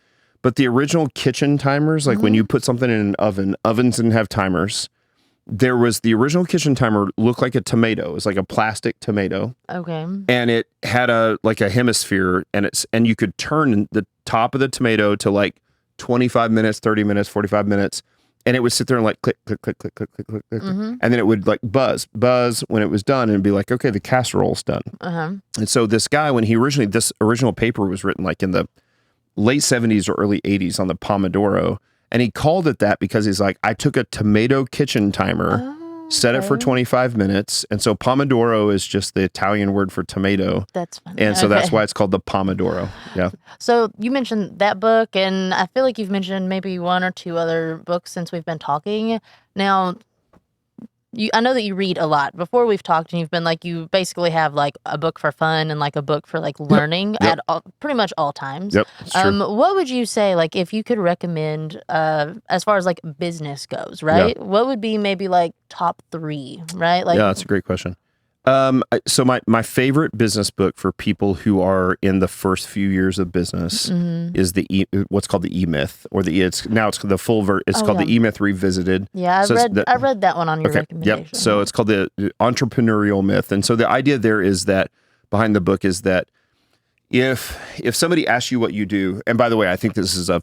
But the original kitchen timers, like when you put something in an oven, ovens didn't have timers. There was the original kitchen timer looked like a tomato. It was like a plastic tomato. Okay. And it had a hemisphere, and you could turn the top of the tomato to like 25 minutes, 30 minutes, 45 minutes. And it would sit there and like click, click, click, click, click, click, click, click. And then it would like buzz when it was done, and be like, okay, the casserole's done. And so this guy, this original paper was written like in the late 70s or early 80s on the Pomodoro. And he called it that because he's like, I took a tomato kitchen timer, set it for 25 minutes. And so Pomodoro is just the Italian word for tomato. That's funny. And so that's why it's called the Pomodoro. Yeah. So you mentioned that book, and I feel like you've mentioned maybe 1 or 2 other books since we've been talking. Now, I know that you read a lot. Before we've talked, and you've been like, you basically have like a book for fun and like a book for like learning at pretty much all times. Yep. What would you say, like, if you could recommend, as far as like business goes, right? Yeah. What would be maybe like top 3, right? Like, that's a great question. So my favorite business book for people who are in the first few years of business is what's called the E-Myth, or it's the full it's called the E-Myth Revisited. Yeah, I read that one on your recommendation. Yep. So it's called the Entrepreneurial Myth. And so the idea there is that behind the book is that if somebody asks you what you do, and by the way, I think this is a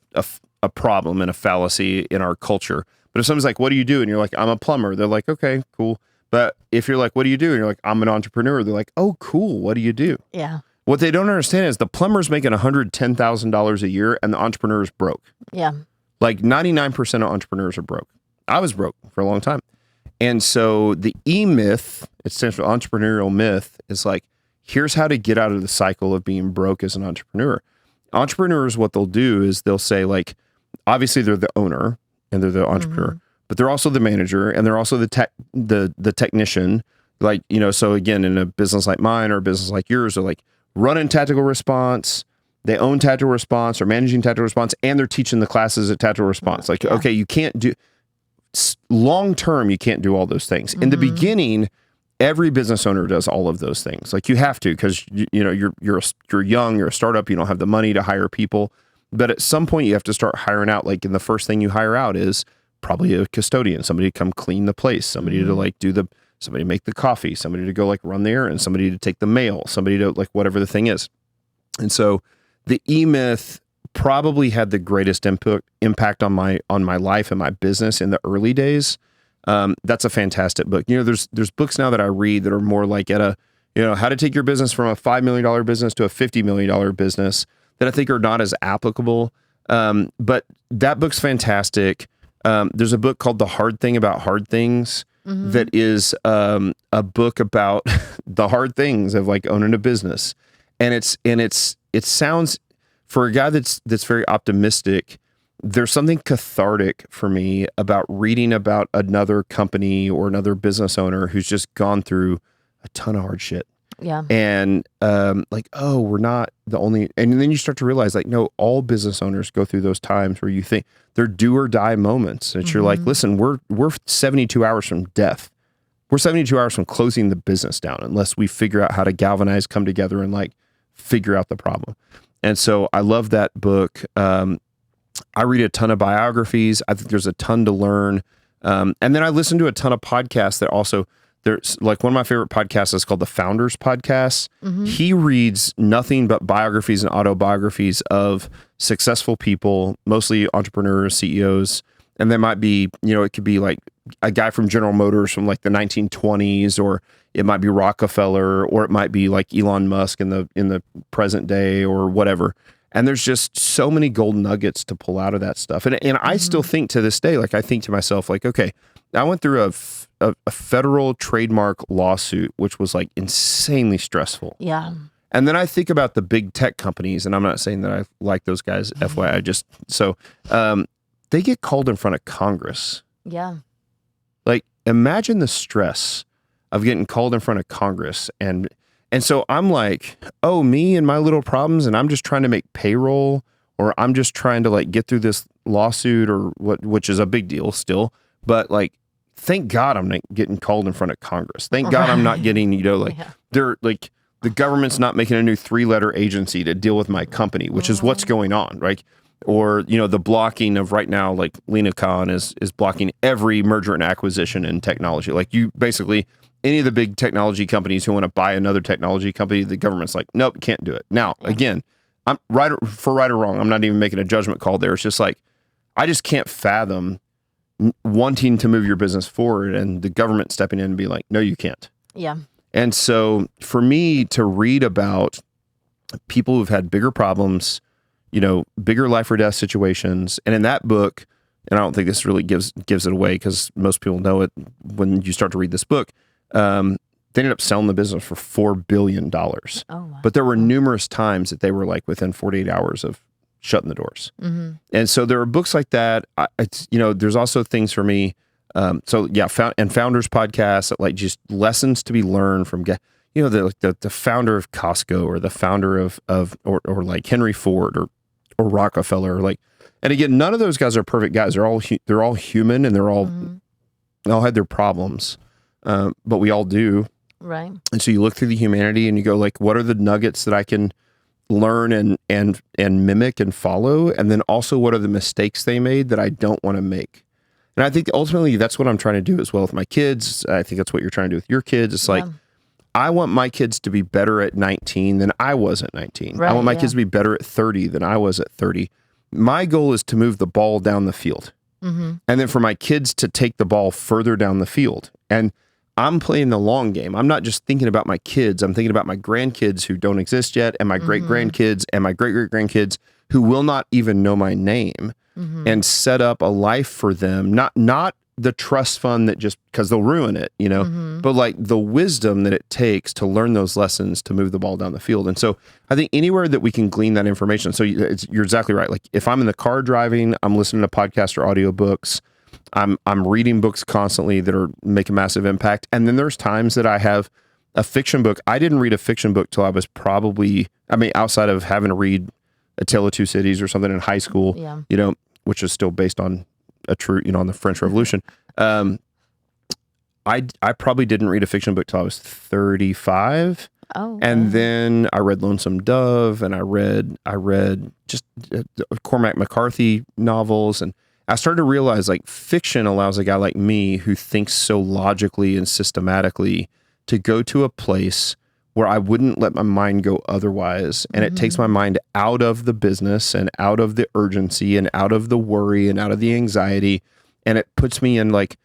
problem and a fallacy in our culture, but if somebody's like, what do you do? And you're like, I'm a plumber. They're like, okay, cool. But if you're like, what do you do? And you're like, I'm an entrepreneur. They're like, oh, cool. What do you do? Yeah. What they don't understand is the plumber's making $110,000 a year and the entrepreneur's broke. Yeah. Like 99% of entrepreneurs are broke. I was broke for a long time. And so the E-Myth, it's essentially entrepreneurial myth, is like, here's how to get out of the cycle of being broke as an entrepreneur. Entrepreneurs, what they'll do is they'll say, like, obviously they're the owner and they're the entrepreneur. But they're also the manager, and they're also the technician. Like, so again, in a business like mine or a business like yours, they're like running tactical response, they own tactical response or managing tactical response, and they're teaching the classes at tactical response. Like, okay, you can't do long term, you can't do all those things. In the beginning, every business owner does all of those things. Like, you have to, because you're young, you're a startup, you don't have the money to hire people. But at some point, you have to start hiring out. Like, and the first thing you hire out is probably a custodian, somebody to come clean the place, somebody to like somebody to make the coffee, somebody to go like run the errands, somebody to take the mail, somebody to like whatever the thing is. And so the E-Myth probably had the greatest impact on my life and my business in the early days. That's a fantastic book. There's books now that I read that are more like at how to take your business from a $5 million business to a $50 million business that I think are not as applicable. But that book's fantastic. There's a book called The Hard Thing About Hard Things that is a book about the hard things of like owning a business. And it sounds, for a guy that's very optimistic, there's something cathartic for me about reading about another company or another business owner who's just gone through a ton of hard shit. Yeah. And like, oh, we're not the only, and then you start to realize like, no, all business owners go through those times where you think they're do or die moments. And you're like, listen, we're 72 hours from death. We're 72 hours from closing the business down unless we figure out how to galvanize, come together and like figure out the problem. And so I love that book. I read a ton of biographies. I think there's a ton to learn. And then I listen to a ton of podcasts that also, there's like one of my favorite podcasts is called the Founders Podcast. He reads nothing but biographies and autobiographies of successful people, mostly entrepreneurs, CEOs. And there might be, it could be like a guy from General Motors from like the 1920s, or it might be Rockefeller, or it might be like Elon Musk in the present day or whatever. And there's just so many gold nuggets to pull out of that stuff. And I still think to this day, like I think to myself, like, okay, I went through a federal trademark lawsuit, which was like insanely stressful. Yeah. And then I think about the big tech companies, and I'm not saying that I like those guys, FYI, they get called in front of Congress. Yeah. Like imagine the stress of getting called in front of Congress. And so I'm like, oh, me and my little problems, and I'm just trying to make payroll, or I'm just trying to like get through this lawsuit or which is a big deal still. But like, thank God I'm not getting called in front of Congress. Thank God I'm not getting, they're like, the government's not making a new 3-letter agency to deal with my company, which is what's going on, right? Or, the blocking of right now, like Lena Khan is blocking every merger and acquisition in technology. Like you basically, any of the big technology companies who want to buy another technology company, the government's like, nope, can't do it. Now, again, I'm right or wrong. I'm not even making a judgment call there. It's just like, I just can't fathom wanting to move your business forward and the government stepping in and be like, no, you can't. Yeah. And so for me to read about people who've had bigger problems, bigger life or death situations. And in that book, and I don't think this really gives it away because most people know it when you start to read this book, they ended up selling the business for $4 billion. Oh, wow. But there were numerous times that they were like within 48 hours of shutting the doors. And so there are books like that. There's also things for me. And Founders Podcast, like just lessons to be learned from, the founder of Costco or the founder of or like Henry Ford or Rockefeller, and again, none of those guys are perfect guys. They're all human, and they all had their problems, but we all do. Right. And so you look through the humanity and you go like, what are the nuggets that I can learn and mimic and follow? And then also, what are the mistakes they made that I don't want to make? And I think ultimately that's what I'm trying to do as well with my kids. I think that's what you're trying to do with your kids. It's like, I want my kids to be better at 19 than I was at 19. Right, I want my kids to be better at 30 than I was at 30. My goal is to move the ball down the field. And then for my kids to take the ball further down the field. And I'm playing the long game. I'm not just thinking about my kids. I'm thinking about my grandkids who don't exist yet, and my great-grandkids and my great-great-grandkids who will not even know my name, and set up a life for them. Not the trust fund that just because they'll ruin it, but like the wisdom that it takes to learn those lessons to move the ball down the field. And so I think anywhere that we can glean that information. So you're exactly right. Like if I'm in the car driving, I'm listening to podcasts or audiobooks. I'm reading books constantly that are make a massive impact. And then there's times that I have a fiction book. I didn't read a fiction book till I was outside of having to read A Tale of Two Cities or something in high school, which is still based on a true, on the French Revolution. I probably didn't read a fiction book till I was 35. Oh, okay. And then I read Lonesome Dove, and I read just Cormac McCarthy novels, and I started to realize like fiction allows a guy like me who thinks so logically and systematically to go to a place where I wouldn't let my mind go otherwise. And it takes my mind out of the business and out of the urgency and out of the worry and out of the anxiety. And it puts me in like,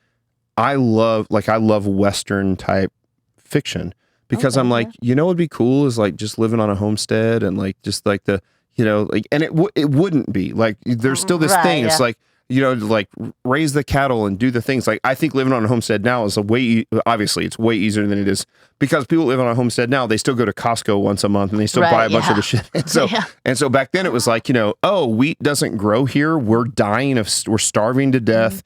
I love Western type fiction because I'm like, what'd be cool is like just living on a homestead and like, just like the, and it wouldn't be like, there's still this thing. It's like, like raise the cattle and do the things. Like, I think living on a homestead now is obviously it's way easier than it is because people live on a homestead now. They still go to Costco once a month and they still buy a bunch of the shit. And so back then it was like, oh, wheat doesn't grow here. We're we're starving to death.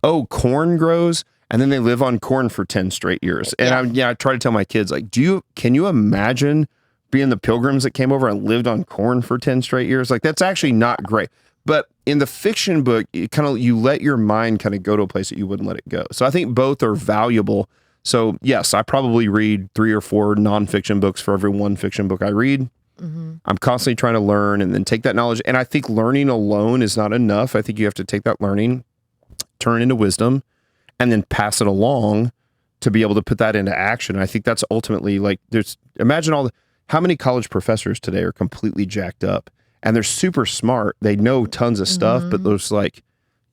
Oh, corn grows. And then they live on corn for 10 straight years. And I try to tell my kids, like, can you imagine being the Pilgrims that came over and lived on corn for 10 straight years? Like, that's actually not great. But in the fiction book, you let your mind kind of go to a place that you wouldn't let it go. So I think both are valuable. So yes, I probably read 3 or 4 nonfiction books for every one fiction book I read. I'm constantly trying to learn and then take that knowledge. And I think learning alone is not enough. I think you have to take that learning, turn it into wisdom, and then pass it along to be able to put that into action. And I think that's ultimately like, imagine how many college professors today are completely jacked up and they're super smart. They know tons of stuff, but there's like,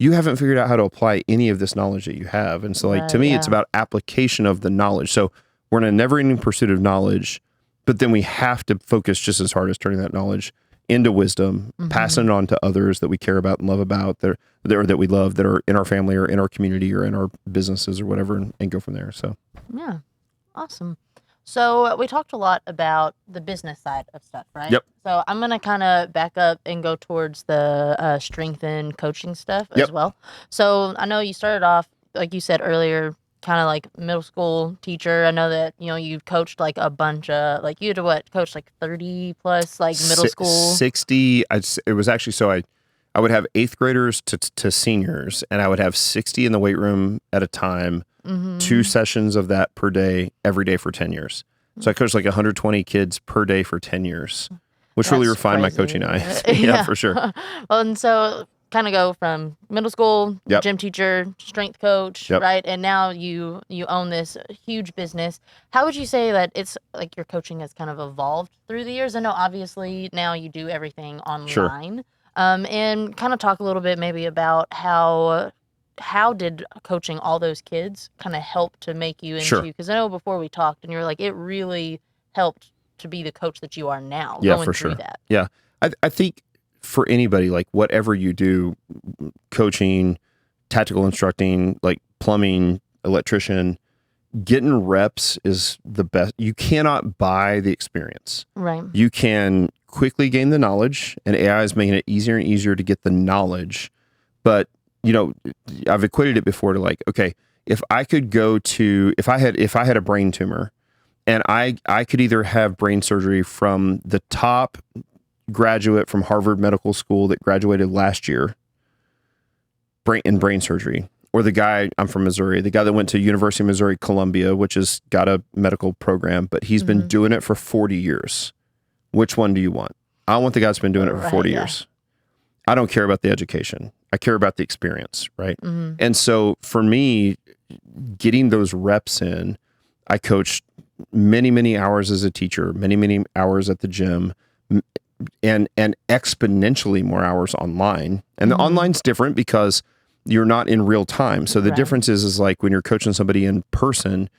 you haven't figured out how to apply any of this knowledge that you have. And so like, to me, it's about application of the knowledge. So we're in a never ending pursuit of knowledge, but then we have to focus just as hard as turning that knowledge into wisdom, passing it on to others that we care about and love about, that we love, that are in our family or in our community or in our businesses or whatever, and go from there. So yeah, awesome. So we talked a lot about the business side of stuff, right? Yep. So I'm gonna kind of back up and go towards the strength and coaching stuff as well. So I know you started off, like you said earlier, kind of like middle school teacher. I know that, you've coached like a bunch of, like, you had to coach like 30 plus like middle school? 60. It was actually, so I would have 8th graders to seniors, and I would have 60 in the weight room at a time, 2 sessions of that per day, every day for 10 years. So I coached like 120 kids per day for 10 years, which really refined my coaching eye. Yeah, for sure. Well, and so kind of go from middle school, gym teacher, strength coach, right? And now you own this huge business. How would you say that it's like your coaching has kind of evolved through the years? I know obviously now you do everything online. And kind of talk a little bit maybe about how did coaching all those kids kind of help to make you into, because I know before we talked and you were like, it really helped to be the coach that you are now. Yeah, for sure. That. Yeah. I think for anybody, like whatever you do, coaching, tactical instructing, like plumbing, electrician, getting reps is the best. You cannot buy the experience. Right. You can quickly gain the knowledge, and AI is making it easier and easier to get the knowledge. But, I've equated it before to like, okay, if I had a brain tumor and I could either have brain surgery from the top graduate from Harvard Medical School that graduated last year in brain surgery, or the guy, I'm from Missouri, the guy that went to University of Missouri, Columbia, which has got a medical program, but he's been doing it for 40 years. Which one do you want? I want the guy that's been doing it for 40 years. I don't care about the education. I care about the experience, right? And so for me, getting those reps in, I coached many, many hours as a teacher, many, many hours at the gym, and exponentially more hours online. And the online's different because you're not in real time. So the difference is like when you're coaching somebody in person,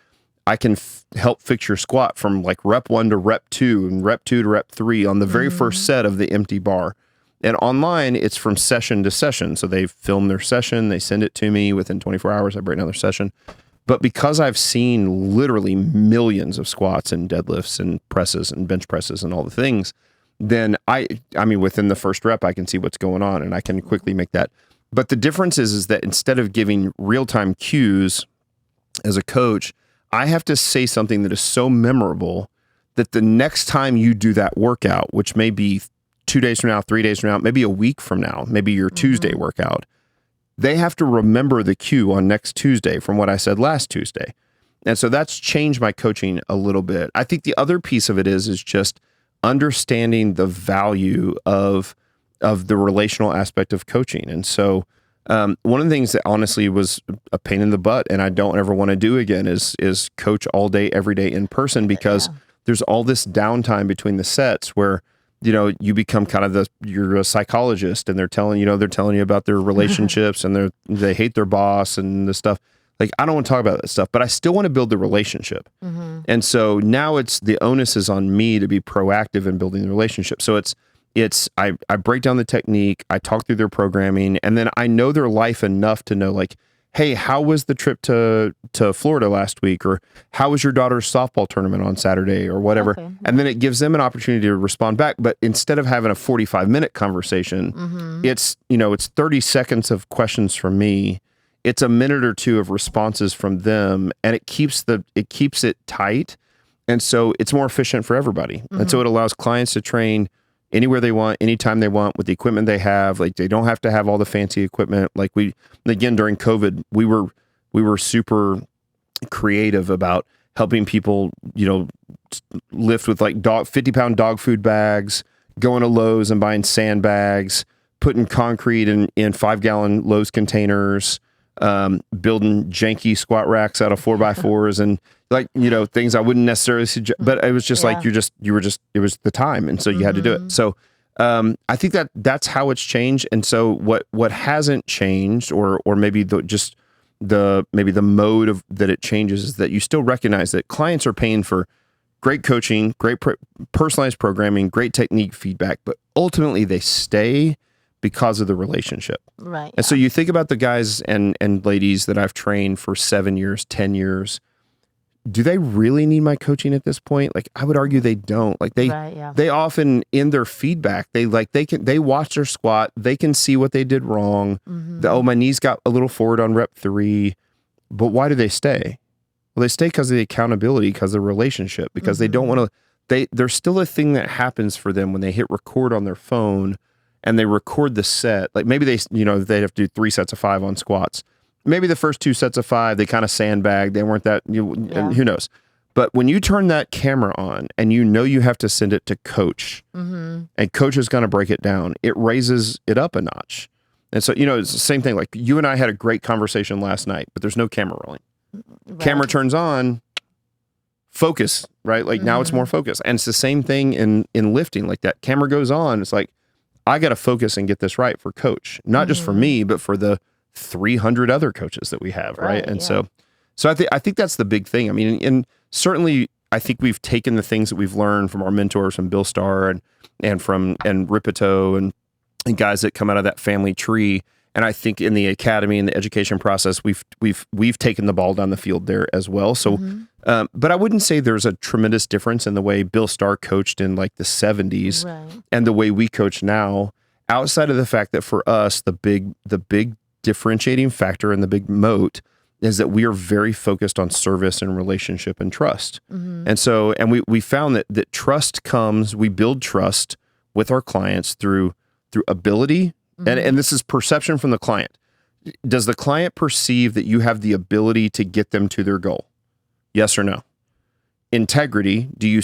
I can help fix your squat from like rep 1 to rep 2 and rep 2 to rep 3 on the very first set of the empty bar. And online, it's from session to session. So they film their session, they send it to me within 24 hours, I break another session. But because I've seen literally millions of squats and deadlifts and presses and bench presses and all the things, then I mean, within the first rep, I can see what's going on and I can quickly make that. But the difference is that instead of giving real-time cues as a coach, I have to say something that is so memorable that the next time you do that workout, which may be 2 days from now, 3 days from now, maybe a week from now, maybe your Tuesday workout, they have to remember the cue on next Tuesday from what I said last Tuesday. And so that's changed my coaching a little bit. I think the other piece of it is just understanding the value of the relational aspect of coaching. And so one of the things that honestly was a pain in the butt and I don't ever want to do again is coach all day, every day in person, because there's all this downtime between the sets where, you become kind of you're a psychologist and they're telling you about their relationships and they hate their boss and the stuff. Like, I don't want to talk about that stuff, but I still want to build the relationship. And so now the onus is on me to be proactive in building the relationship. So it's I break down the technique, I talk through their programming, and then I know their life enough to know, like, hey, how was the trip to Florida last week? Or how was your daughter's softball tournament on Saturday or whatever? Okay. And then it gives them an opportunity to respond back. But instead of having a 45-minute conversation, it's 30 seconds of questions from me. It's a minute or two of responses from them, and it keeps it tight. And so it's more efficient for everybody. And so it allows clients to train anywhere they want, anytime they want, with the equipment they have. Like, they don't have to have all the fancy equipment. Like, again, during COVID, we were super creative about helping people, lift with like 50-pound dog food bags, going to Lowe's and buying sandbags, putting concrete in 5-gallon Lowe's containers, building janky squat racks out of 4x4s and things I wouldn't necessarily suggest, but it was just like, it was the time. And so you had to do it. So, I think that's how it's changed. And so what hasn't changed, or maybe maybe the mode of that it changes, is that you still recognize that clients are paying for great coaching, great personalized programming, great technique feedback, but ultimately they stay because of the relationship. Right. And so you think about the guys and ladies that I've trained for 7 years, 10 years. Do they really need my coaching at this point? Like, I would argue they don't. Like, they often, in their feedback, they watch their squat, they can see what they did wrong. My knees got a little forward on rep 3. But why do they stay? Well, they stay because of the accountability, because of the relationship, because they don't want to, there's still a thing that happens for them when they hit record on their phone and they record the set. Like, maybe they have to do 3 sets of 5 on squats. Maybe the first 2 sets of 5, they kind of sandbagged. They weren't that, and who knows. But when you turn that camera on and you have to send it to coach, and coach is going to break it down, it raises it up a notch. And so, it's the same thing. Like, you and I had a great conversation last night, but there's no camera rolling. Right. Camera turns on, focus, right? Like, now it's more focused. And it's the same thing in lifting. Like, that camera goes on, it's like, I got to focus and get this right for coach, not just for me, but for the 300 other coaches that we have, right? And so I think that's the big thing. I mean, and certainly I think we've taken the things that we've learned from our mentors, from Bill Starr and Ripito and guys that come out of that family tree. And I think in the academy and the education process, we've taken the ball down the field there as well. So, but I wouldn't say there's a tremendous difference in the way Bill Starr coached in like the 70s and the way we coach now, outside of the fact that for us, the big differentiating factor and the big moat is that we are very focused on service and relationship and trust. And so, and we found that trust comes, we build trust with our clients through ability. And this is perception from the client. Does the client perceive that you have the ability to get them to their goal? Yes or no? Integrity. Do you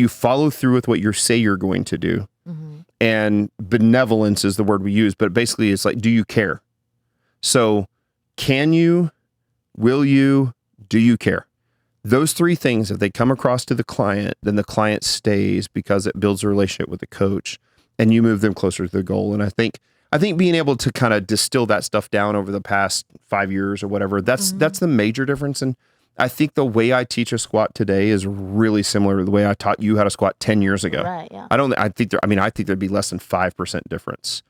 follow through with what you say you're going to do? And benevolence is the word we use, but basically it's like, do you care? So, can you, will you, do you care? Those 3 things, if they come across to the client, then the client stays because it builds a relationship with the coach and you move them closer to the goal. And I think being able to kind of distill that stuff down over the past 5 years or whatever, that's the major difference. And I think the way I teach a squat today is really similar to the way I taught you how to squat 10 years ago. Right, yeah. I think there'd be less than 5% difference.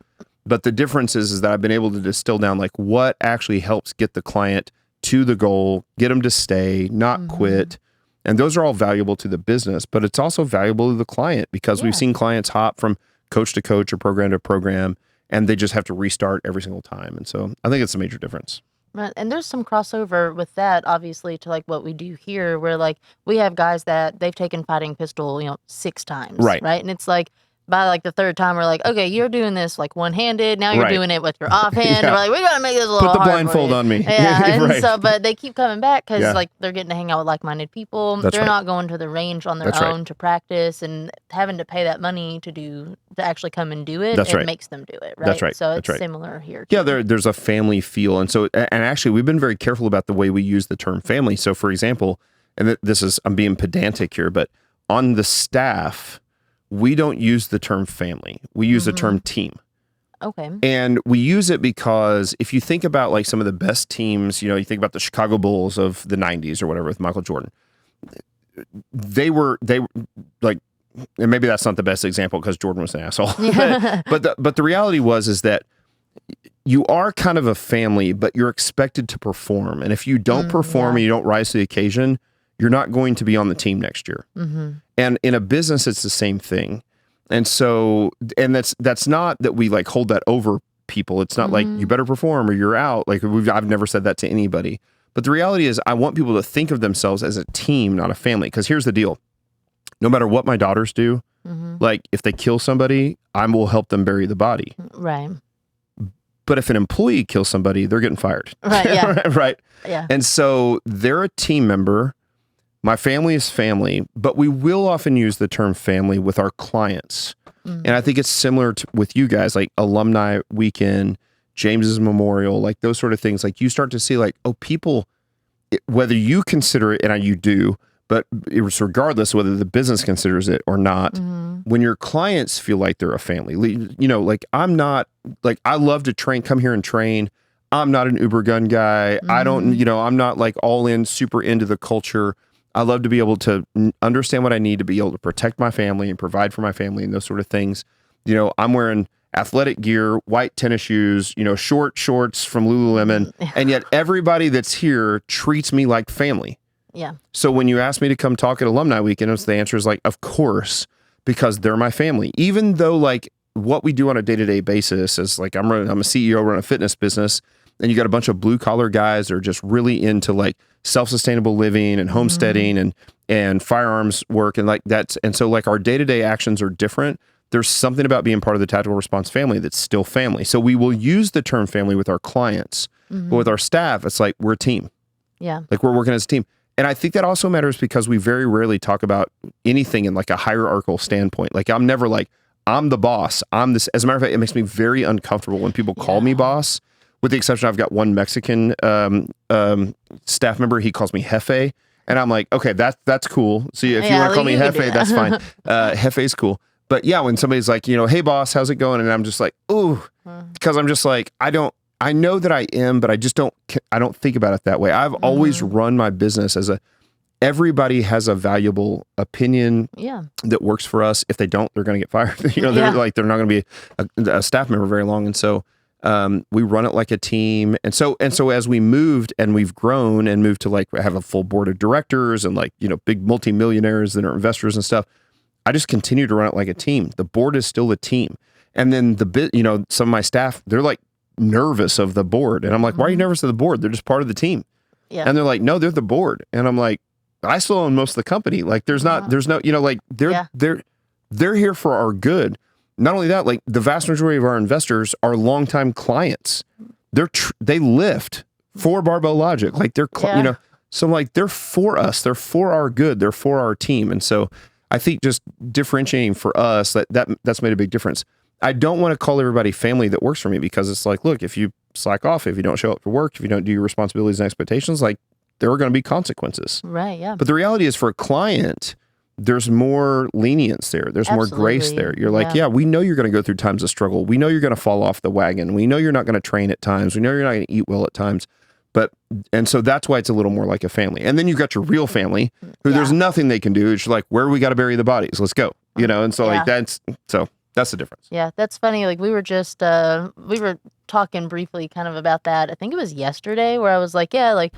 But the difference is that I've been able to distill down like what actually helps get the client to the goal, get them to stay, not quit. And those are all valuable to the business, but it's also valuable to the client because we've seen clients hop from coach to coach or program to program, and they just have to restart every single time. And so I think it's a major difference. Right. And there's some crossover with that, obviously, to like what we do here, where like we have guys that they've taken fighting pistol, 6 times. Right. And it's like, by like the 3rd time, we're like, okay, you're doing this like one-handed. Now you're doing it with your offhand. We're like, we gotta make this a little Put the hard blindfold on me. Yeah, and so, but they keep coming back because like they're getting to hang out with like-minded people. They're not going to the range on their own to practice and having to pay that money to actually come and do it. It makes them do it, right? That's right. So it's similar here. Yeah, there's a family feel, and so and actually we've been very careful about the way we use the term family. So for example, and I'm being pedantic here, but on the staff, we don't use the term family. We use the term team. Okay. And we use it because if you think about like some of the best teams, you think about the Chicago Bulls of the 90s or whatever with Michael Jordan. They were like and maybe that's not the best example because Jordan was an asshole. but the reality is that you are kind of a family, but you're expected to perform. And if you don't perform and you don't rise to the occasion, you're not going to be on the team next year. And in a business, it's the same thing. And so, and that's not that we like hold that over people. It's not like you better perform or you're out. Like I've never said that to anybody. But the reality is I want people to think of themselves as a team, not a family. Because here's the deal. No matter what my daughters do, like if they kill somebody, I will help them bury the body. Right. But if an employee kills somebody, they're getting fired. Right. Yeah. Right. Yeah. And so they're a team member. My family is family, but we will often use the term family with our clients. And I think it's similar to, with you guys, like alumni weekend, James's memorial, like those sort of things. Like you start to see like, oh, people, whether you consider it, and you do, but it's regardless whether the business considers it or not, when your clients feel like they're a family, you know, like I'm not, like I love to train, come here and train. I'm not an Uber gun guy. I don't, you know, I'm not like all in, super into the culture. I love to be able to understand what I need to be able to protect my family and provide for my family and those sort of things. You know, I'm wearing athletic gear, white tennis shoes, you know, short shorts from Lululemon. And yet everybody that's here treats me like family. Yeah. So when you ask me to come talk at alumni weekend, the answer is like, of course, because they're my family. Even though like what we do on a day-to-day basis is like, I'm a CEO, run a fitness business, and you got a bunch of blue collar guys that are just really into like self-sustainable living and homesteading and firearms work and like that's, and so like our day-to-day actions are different. There's something about being part of the tactical response family that's still family. So we will use the term family with our clients, but with our staff, it's like we're a team. Yeah. Like we're working as a team. And I think that also matters because we very rarely talk about anything in like a hierarchical standpoint. Like I'm never like, I'm the boss. I'm this. As a matter of fact, it makes me very uncomfortable when people call me boss, with the exception I've got one Mexican staff member. He calls me Jefe. And I'm like, okay, that's cool. See, if you want to call me Jefe, that's fine. Jefe's cool. But yeah, when somebody's like, you know, hey boss, how's it going? And I'm just like, ooh, because I'm just like, I know that I am, but I don't think about it that way. I've always run my business as everybody has a valuable opinion that works for us. If they don't, they're going to get fired. You know, they're not going to be a staff member very long. And so we run it like a team. And so as we moved and we've grown and moved to like have a full board of directors and like, you know, big multimillionaires that are investors and stuff, I just continue to run it like a team. The board is still a team. And then you know, some of my staff, they're like nervous of the board. And I'm like, why are you nervous of the board? They're just part of the team. Yeah. And they're like, no, they're the board. And I'm like, I still own most of the company. Like there's no, you know, like they're here for our good. Not only that, like the vast majority of our investors are longtime clients. They lift for Barbell Logic. Like they're, you know, so like they're for us, they're for our good, they're for our team. And so I think just differentiating for us, that's made a big difference. I don't want to call everybody family that works for me because it's like, look, if you slack off, if you don't show up for work, if you don't do your responsibilities and expectations, like there are going to be consequences. Right. Yeah. But the reality is for a client, there's more lenience there. There's more grace there. You're like, yeah, we know you're going to go through times of struggle. We know you're going to fall off the wagon. We know you're not going to train at times. We know you're not going to eat well at times. And so that's why it's a little more like a family. And then you've got your real family who there's nothing they can do. It's like, where we got to bury the bodies? Let's go. You know? And so like that's the difference. Yeah. That's funny. Like we were just, we were talking briefly kind of about that. I think it was yesterday where I was like, yeah, like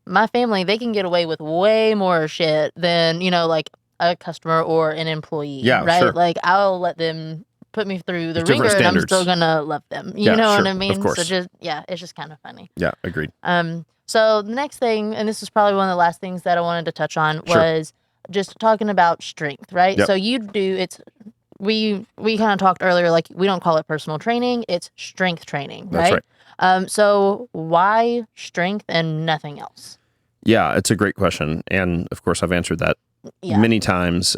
my family, they can get away with way more shit than, you know, like a customer or an employee. Yeah. Right. Sure. Like I'll let them put me through the ringer and I'm still gonna love them. You know what I mean? Of course. So just, it's just kind of funny. Yeah, agreed. So the next thing, and this is probably one of the last things that I wanted to touch on was just talking about strength, right? Yep. So we kind of talked earlier, like we don't call it personal training, it's strength training, right? That's right. So why strength and nothing else? Yeah, it's a great question. And of course I've answered that many times.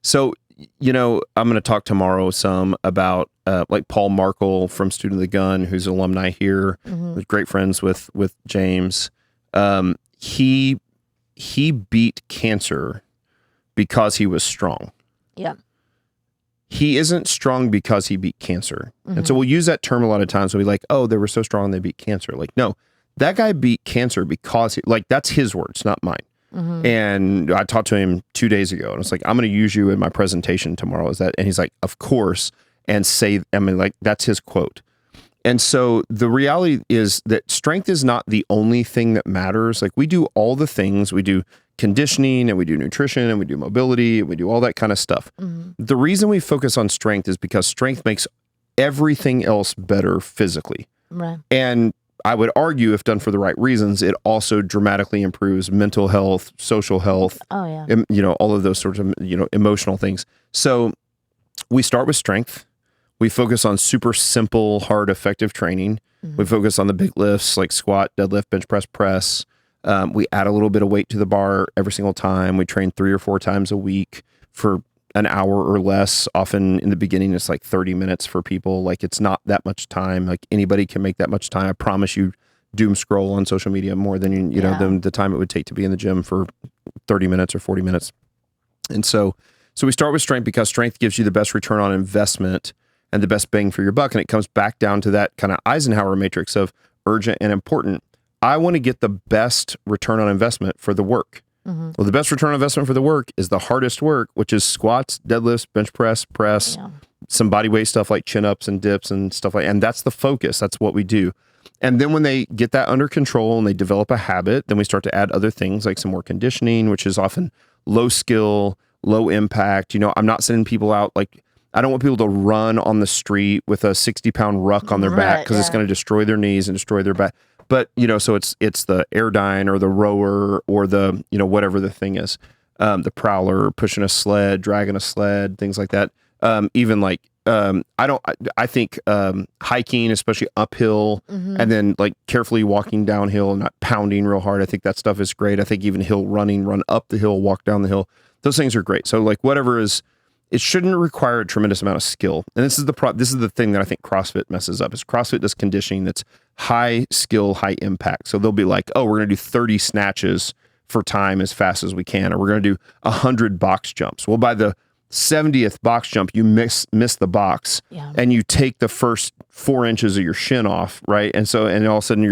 So, you know, I'm going to talk tomorrow some about like Paul Markle from Student of the Gun, who's an alumni here, with great friends with James. He beat cancer because he was strong. Yeah. He isn't strong because he beat cancer. And so we'll use that term a lot of times. We'll be like, oh, they were so strong they beat cancer. Like, no, that guy beat cancer because that's his words, not mine. And I talked to him 2 days ago, and I was like, I'm going to use you in my presentation tomorrow. Is that? And he's like, of course. And that's his quote. And so the reality is that strength is not the only thing that matters. Like, we do all the things. We do conditioning, and we do nutrition, and we do mobility, and we do all that kind of stuff. The reason we focus on strength is because strength makes everything else better physically. Right. And I would argue, if done for the right reasons, it also dramatically improves mental health, social health, all of those sorts of, emotional things. So we start with strength. We focus on super simple, hard, effective training. We focus on the big lifts like squat, deadlift, bench press, press. We add a little bit of weight to the bar every single time. We train 3 or 4 times a week for an hour or less. Often in the beginning, it's like 30 minutes for people. Like, it's not that much time. Like, anybody can make that much time. I promise you, doom scroll on social media more than than the time it would take to be in the gym for 30 minutes or 40 minutes. And so we start with strength because strength gives you the best return on investment and the best bang for your buck. And it comes back down to that kind of Eisenhower matrix of urgent and important. I want to get the best return on investment for the work. Well, the best return on investment for the work is the hardest work, which is squats, deadlifts, bench press, some body weight stuff like chin-ups and dips and stuff and that's the focus. That's what we do. And then when they get that under control and they develop a habit, then we start to add other things like some more conditioning, which is often low skill, low impact. I'm not sending people out like, I don't want people to run on the street with a 60-pound ruck on their back because it's going to destroy their knees and destroy their back. But, so it's the airdyne or the rower or the, whatever the thing is, the prowler, pushing a sled, dragging a sled, things like that. Even like, I think hiking, especially uphill, and then like carefully walking downhill and not pounding real hard. I think that stuff is great. I think even hill running, run up the hill, walk down the hill. Those things are great. So like whatever is, it shouldn't require a tremendous amount of skill. And this is the thing that I think CrossFit messes up is CrossFit does conditioning that's high skill, high impact. So they'll be like, oh, we're going to do 30 snatches for time as fast as we can, or we're going to do 100 box jumps. Well, by the 70th box jump, you miss the box and you take the first 4 inches of your shin off, right? And all of a sudden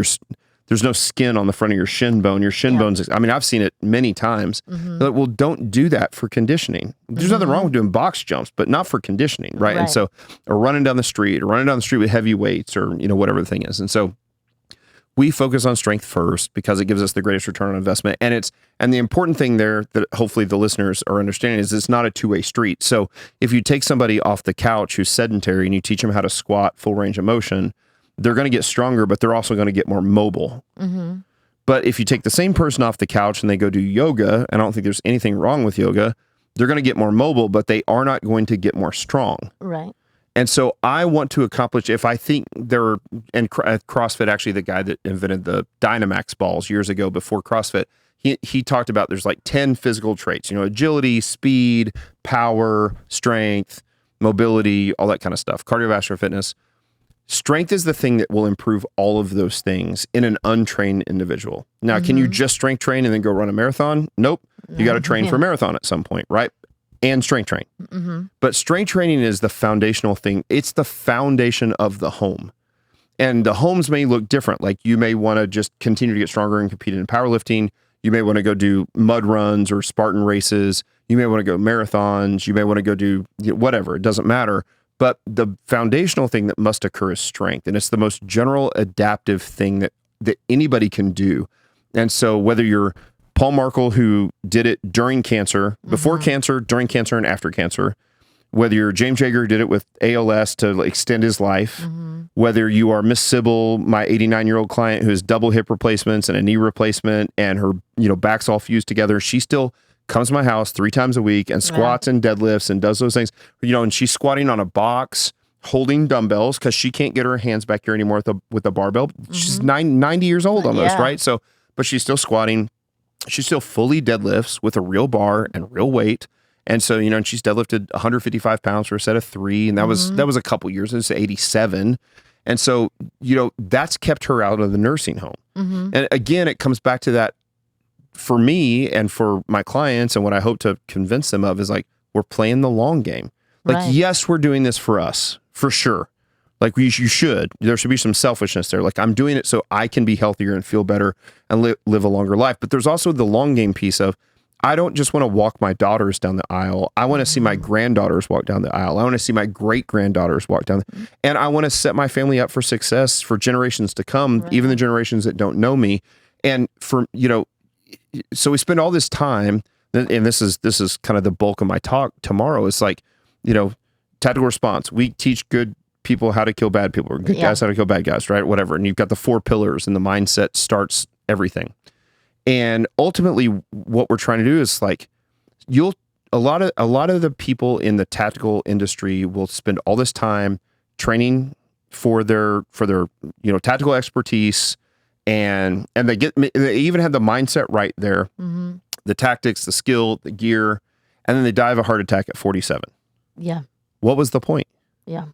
there's no skin on the front of your shin bone. Your shin bone's, I mean, I've seen it many times. Like, well, don't do that for conditioning. There's nothing wrong with doing box jumps, but not for conditioning, right? And so, or running down the street with heavy weights or, whatever the thing is. And so we focus on strength first because it gives us the greatest return on investment. And the important thing there that hopefully the listeners are understanding is it's not a two-way street. So if you take somebody off the couch who's sedentary and you teach them how to squat full range of motion, they're going to get stronger, but they're also going to get more mobile. But if you take the same person off the couch and they go do yoga, and I don't think there's anything wrong with yoga, they're going to get more mobile, but they are not going to get more strong. Right. And so I want to accomplish, if I think and CrossFit, actually the guy that invented the Dynamax balls years ago before CrossFit, he talked about there's like 10 physical traits, agility, speed, power, strength, mobility, all that kind of stuff, cardiovascular fitness. Strength is the thing that will improve all of those things in an untrained individual. Now, can you just strength train and then go run a marathon? Nope. You got to train for a marathon at some point, right? And strength train. But strength training is the foundational thing. It's the foundation of the home. And the homes may look different. Like you may want to just continue to get stronger and compete in powerlifting. You may want to go do mud runs or Spartan races. You may want to go marathons. You may want to go do whatever. It doesn't matter. But the foundational thing that must occur is strength. And it's the most general adaptive thing that anybody can do. And so whether you're Paul Markle, who did it during cancer, before cancer, during cancer, and after cancer, whether you're James Jaeger, who did it with ALS to extend his life, whether you are Miss Sybil, my 89-year-old client who has double hip replacements and a knee replacement and her back's all fused together, she still comes to my house 3 times a week and squats and deadlifts and does those things, and she's squatting on a box, holding dumbbells because she can't get her hands back here anymore with a barbell. She's 90 years old almost, right? So, but she's still squatting. She still fully deadlifts with a real bar and real weight. And so, and she's deadlifted 155 pounds for a set of 3. And that was a couple years. It was 87. And so, that's kept her out of the nursing home. And again, it comes back to that. For me and for my clients and what I hope to convince them of is like, we're playing the long game. Like, yes, we're doing this for us, for sure. Like you should. There should be some selfishness there. Like I'm doing it so I can be healthier and feel better and live a longer life. But there's also the long game piece of I don't just want to walk my daughters down the aisle. I want to see my granddaughters walk down the aisle. I want to see my great granddaughters walk down, and I want to set my family up for success for generations to come, even the generations that don't know me. And for so we spend all this time, and this is kind of the bulk of my talk tomorrow. It's like, tactical response. We teach good people how to kill bad people, or good guys how to kill bad guys, right? Whatever. And you've got the 4 pillars, and the mindset starts everything. And ultimately, what we're trying to do is like, a lot of the people in the tactical industry will spend all this time training for their tactical expertise, and they even have the mindset right there, the tactics, the skill, the gear, and then they die of a heart attack at 47. Yeah. What was the point? Yeah.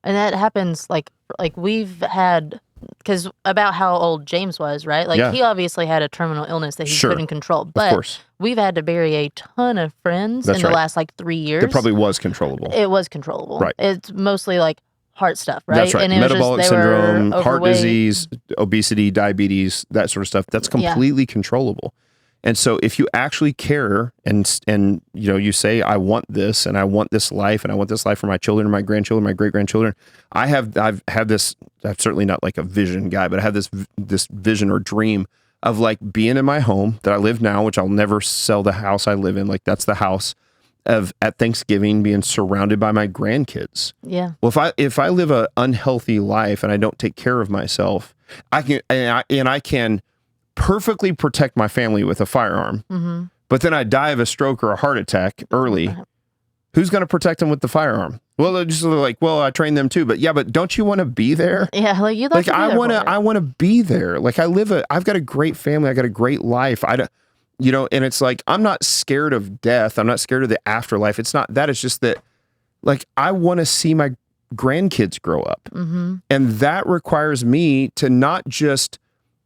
And that happens like we've had, because about how old James was, right? Like he obviously had a terminal illness that he couldn't control. But we've had to bury a ton of friends in the last 3 years. It probably was controllable. It was controllable. Right. It's mostly like heart stuff, right? That's right. And it Metabolic was syndrome, heart disease, obesity, diabetes, that sort of stuff. That's completely controllable. And so if you actually care and you say, I want this and I want this life and I want this life for my children, my grandchildren, my great grandchildren. I've this, I'm certainly not like a vision guy, but I have this vision or dream of like being in my home that I live now, which I'll never sell the house I live in. Like that's the house of at Thanksgiving being surrounded by my grandkids. Yeah. Well, if I live an unhealthy life and I don't take care of myself, I can perfectly protect my family with a firearm, but then I die of a stroke or a heart attack early. Who's going to protect them with the firearm? Well, they're just like, well, I train them too, but don't you want to be there? Yeah, like you like I want to be there. Like I've got a great family, I got a great life. And it's like I'm not scared of death. I'm not scared of the afterlife. It's not that. It's just that, like, I want to see my grandkids grow up, and that requires me to not just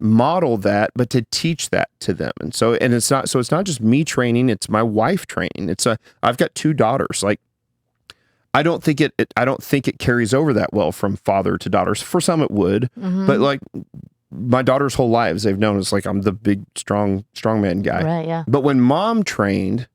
model that, but to teach that to them. And it's not just me training, it's my wife training. I've got 2 daughters. Like, I don't think it carries over that well from father to daughters. For some it would, but like my daughter's whole lives, they've known it's like I'm the big, strong man guy. Right, yeah. But when mom trained,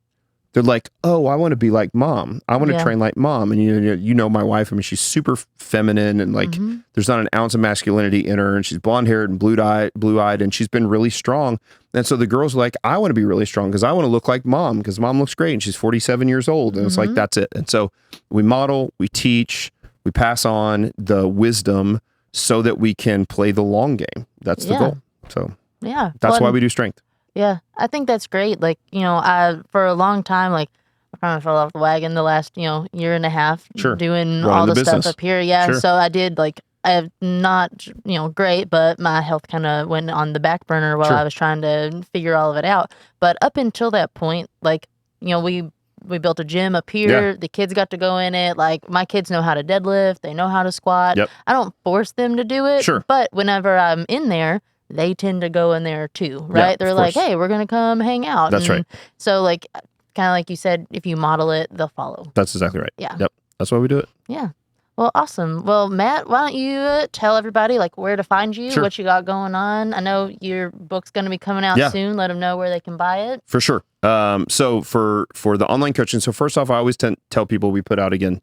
they're like, oh, I want to be like mom. I want to train like mom. And you know my wife, I mean, she's super feminine and like there's not an ounce of masculinity in her, and she's blonde haired and blue-eyed, and she's been really strong. And so the girls are like, I want to be really strong because I want to look like mom, because mom looks great and she's 47 years old. And it's like, that's it. And so we model, we teach, we pass on the wisdom so that we can play the long game. That's the goal. So that's why we do strength. Yeah, I think that's great. Like, for a long time, like, I kind of fell off the wagon the last, year and a half doing all the stuff up here. Yeah, so I did, like, I have not, great, but my health kind of went on the back burner while I was trying to figure all of it out. But up until that point, like, we built a gym up here. The kids got to go in it. Like, my kids know how to deadlift. They know how to squat. I don't force them to do it. But whenever I'm in there, they tend to go in there too, right? Yeah, they're like, hey, we're going to come hang out. That's right. So, like, kind of like you said, if you model it, they'll follow. That's exactly right. Yeah. Yep. That's why we do it. Yeah. Well, awesome. Well, Matt, why don't you tell everybody, like, where to find you, what you got going on? I know your book's going to be coming out soon. Let them know where they can buy it. For sure. So for the online coaching, so first off, I always tell people we put out, again,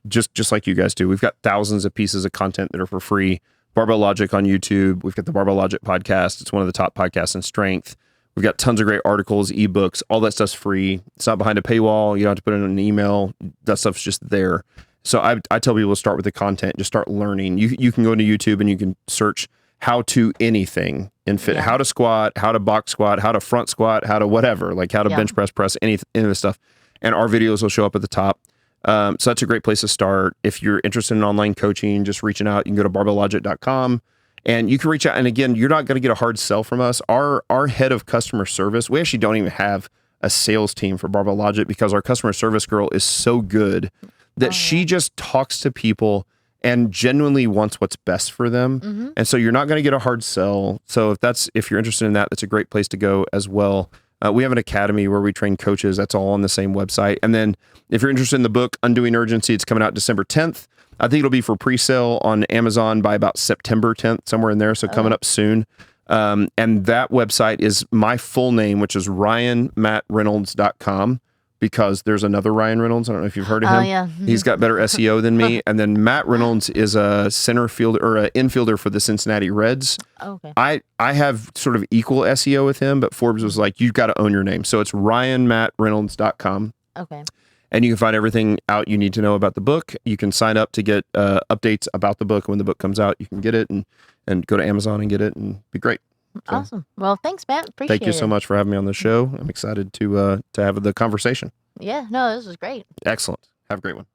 just like you guys do. We've got thousands of pieces of content that are for free. Barbell Logic on YouTube. We've got the Barbell Logic podcast. It's one of the top podcasts in strength. We've got tons of great articles, ebooks, all that stuff's free. It's not behind a paywall. You don't have to put it in an email. That stuff's just there. So I tell people to start with the content, just start learning. You can go into YouTube and you can search how to anything in fit, how to squat, how to box squat, how to front squat, how to whatever, like how to bench press, any of this stuff. And our videos will show up at the top. So that's a great place to start. If you're interested in online coaching, just reaching out, you can go to barbelllogic.com and you can reach out. And again, you're not going to get a hard sell from us. Our head of customer service, we actually don't even have a sales team for Barbell Logic because our customer service girl is so good that she just talks to people and genuinely wants what's best for them. And so you're not going to get a hard sell. So if you're interested in that, that's a great place to go as well. We have an academy where we train coaches. That's all on the same website. And then if you're interested in the book, Undoing Urgency, it's coming out December 10th. I think it'll be for pre-sale on Amazon by about September 10th, somewhere in there. So coming up soon. And that website is my full name, which is RyanMattReynolds.com, because there's another Ryan Reynolds. I don't know if you've heard of him. Yeah. He's got better SEO than me. And then Matt Reynolds is a center fielder or an infielder for the Cincinnati Reds. Okay. I have sort of equal SEO with him, but Forbes was like, you've got to own your name. So it's RyanMattReynolds.com. Okay. And you can find everything out you need to know about the book. You can sign up to get updates about the book. When the book comes out, you can get it and go to Amazon and get it and be great. So, awesome. Well, thanks, Matt. Appreciate it. thank you so much for having me on the show. I'm excited to have the conversation. Yeah, no, this was great. Excellent. Have a great one.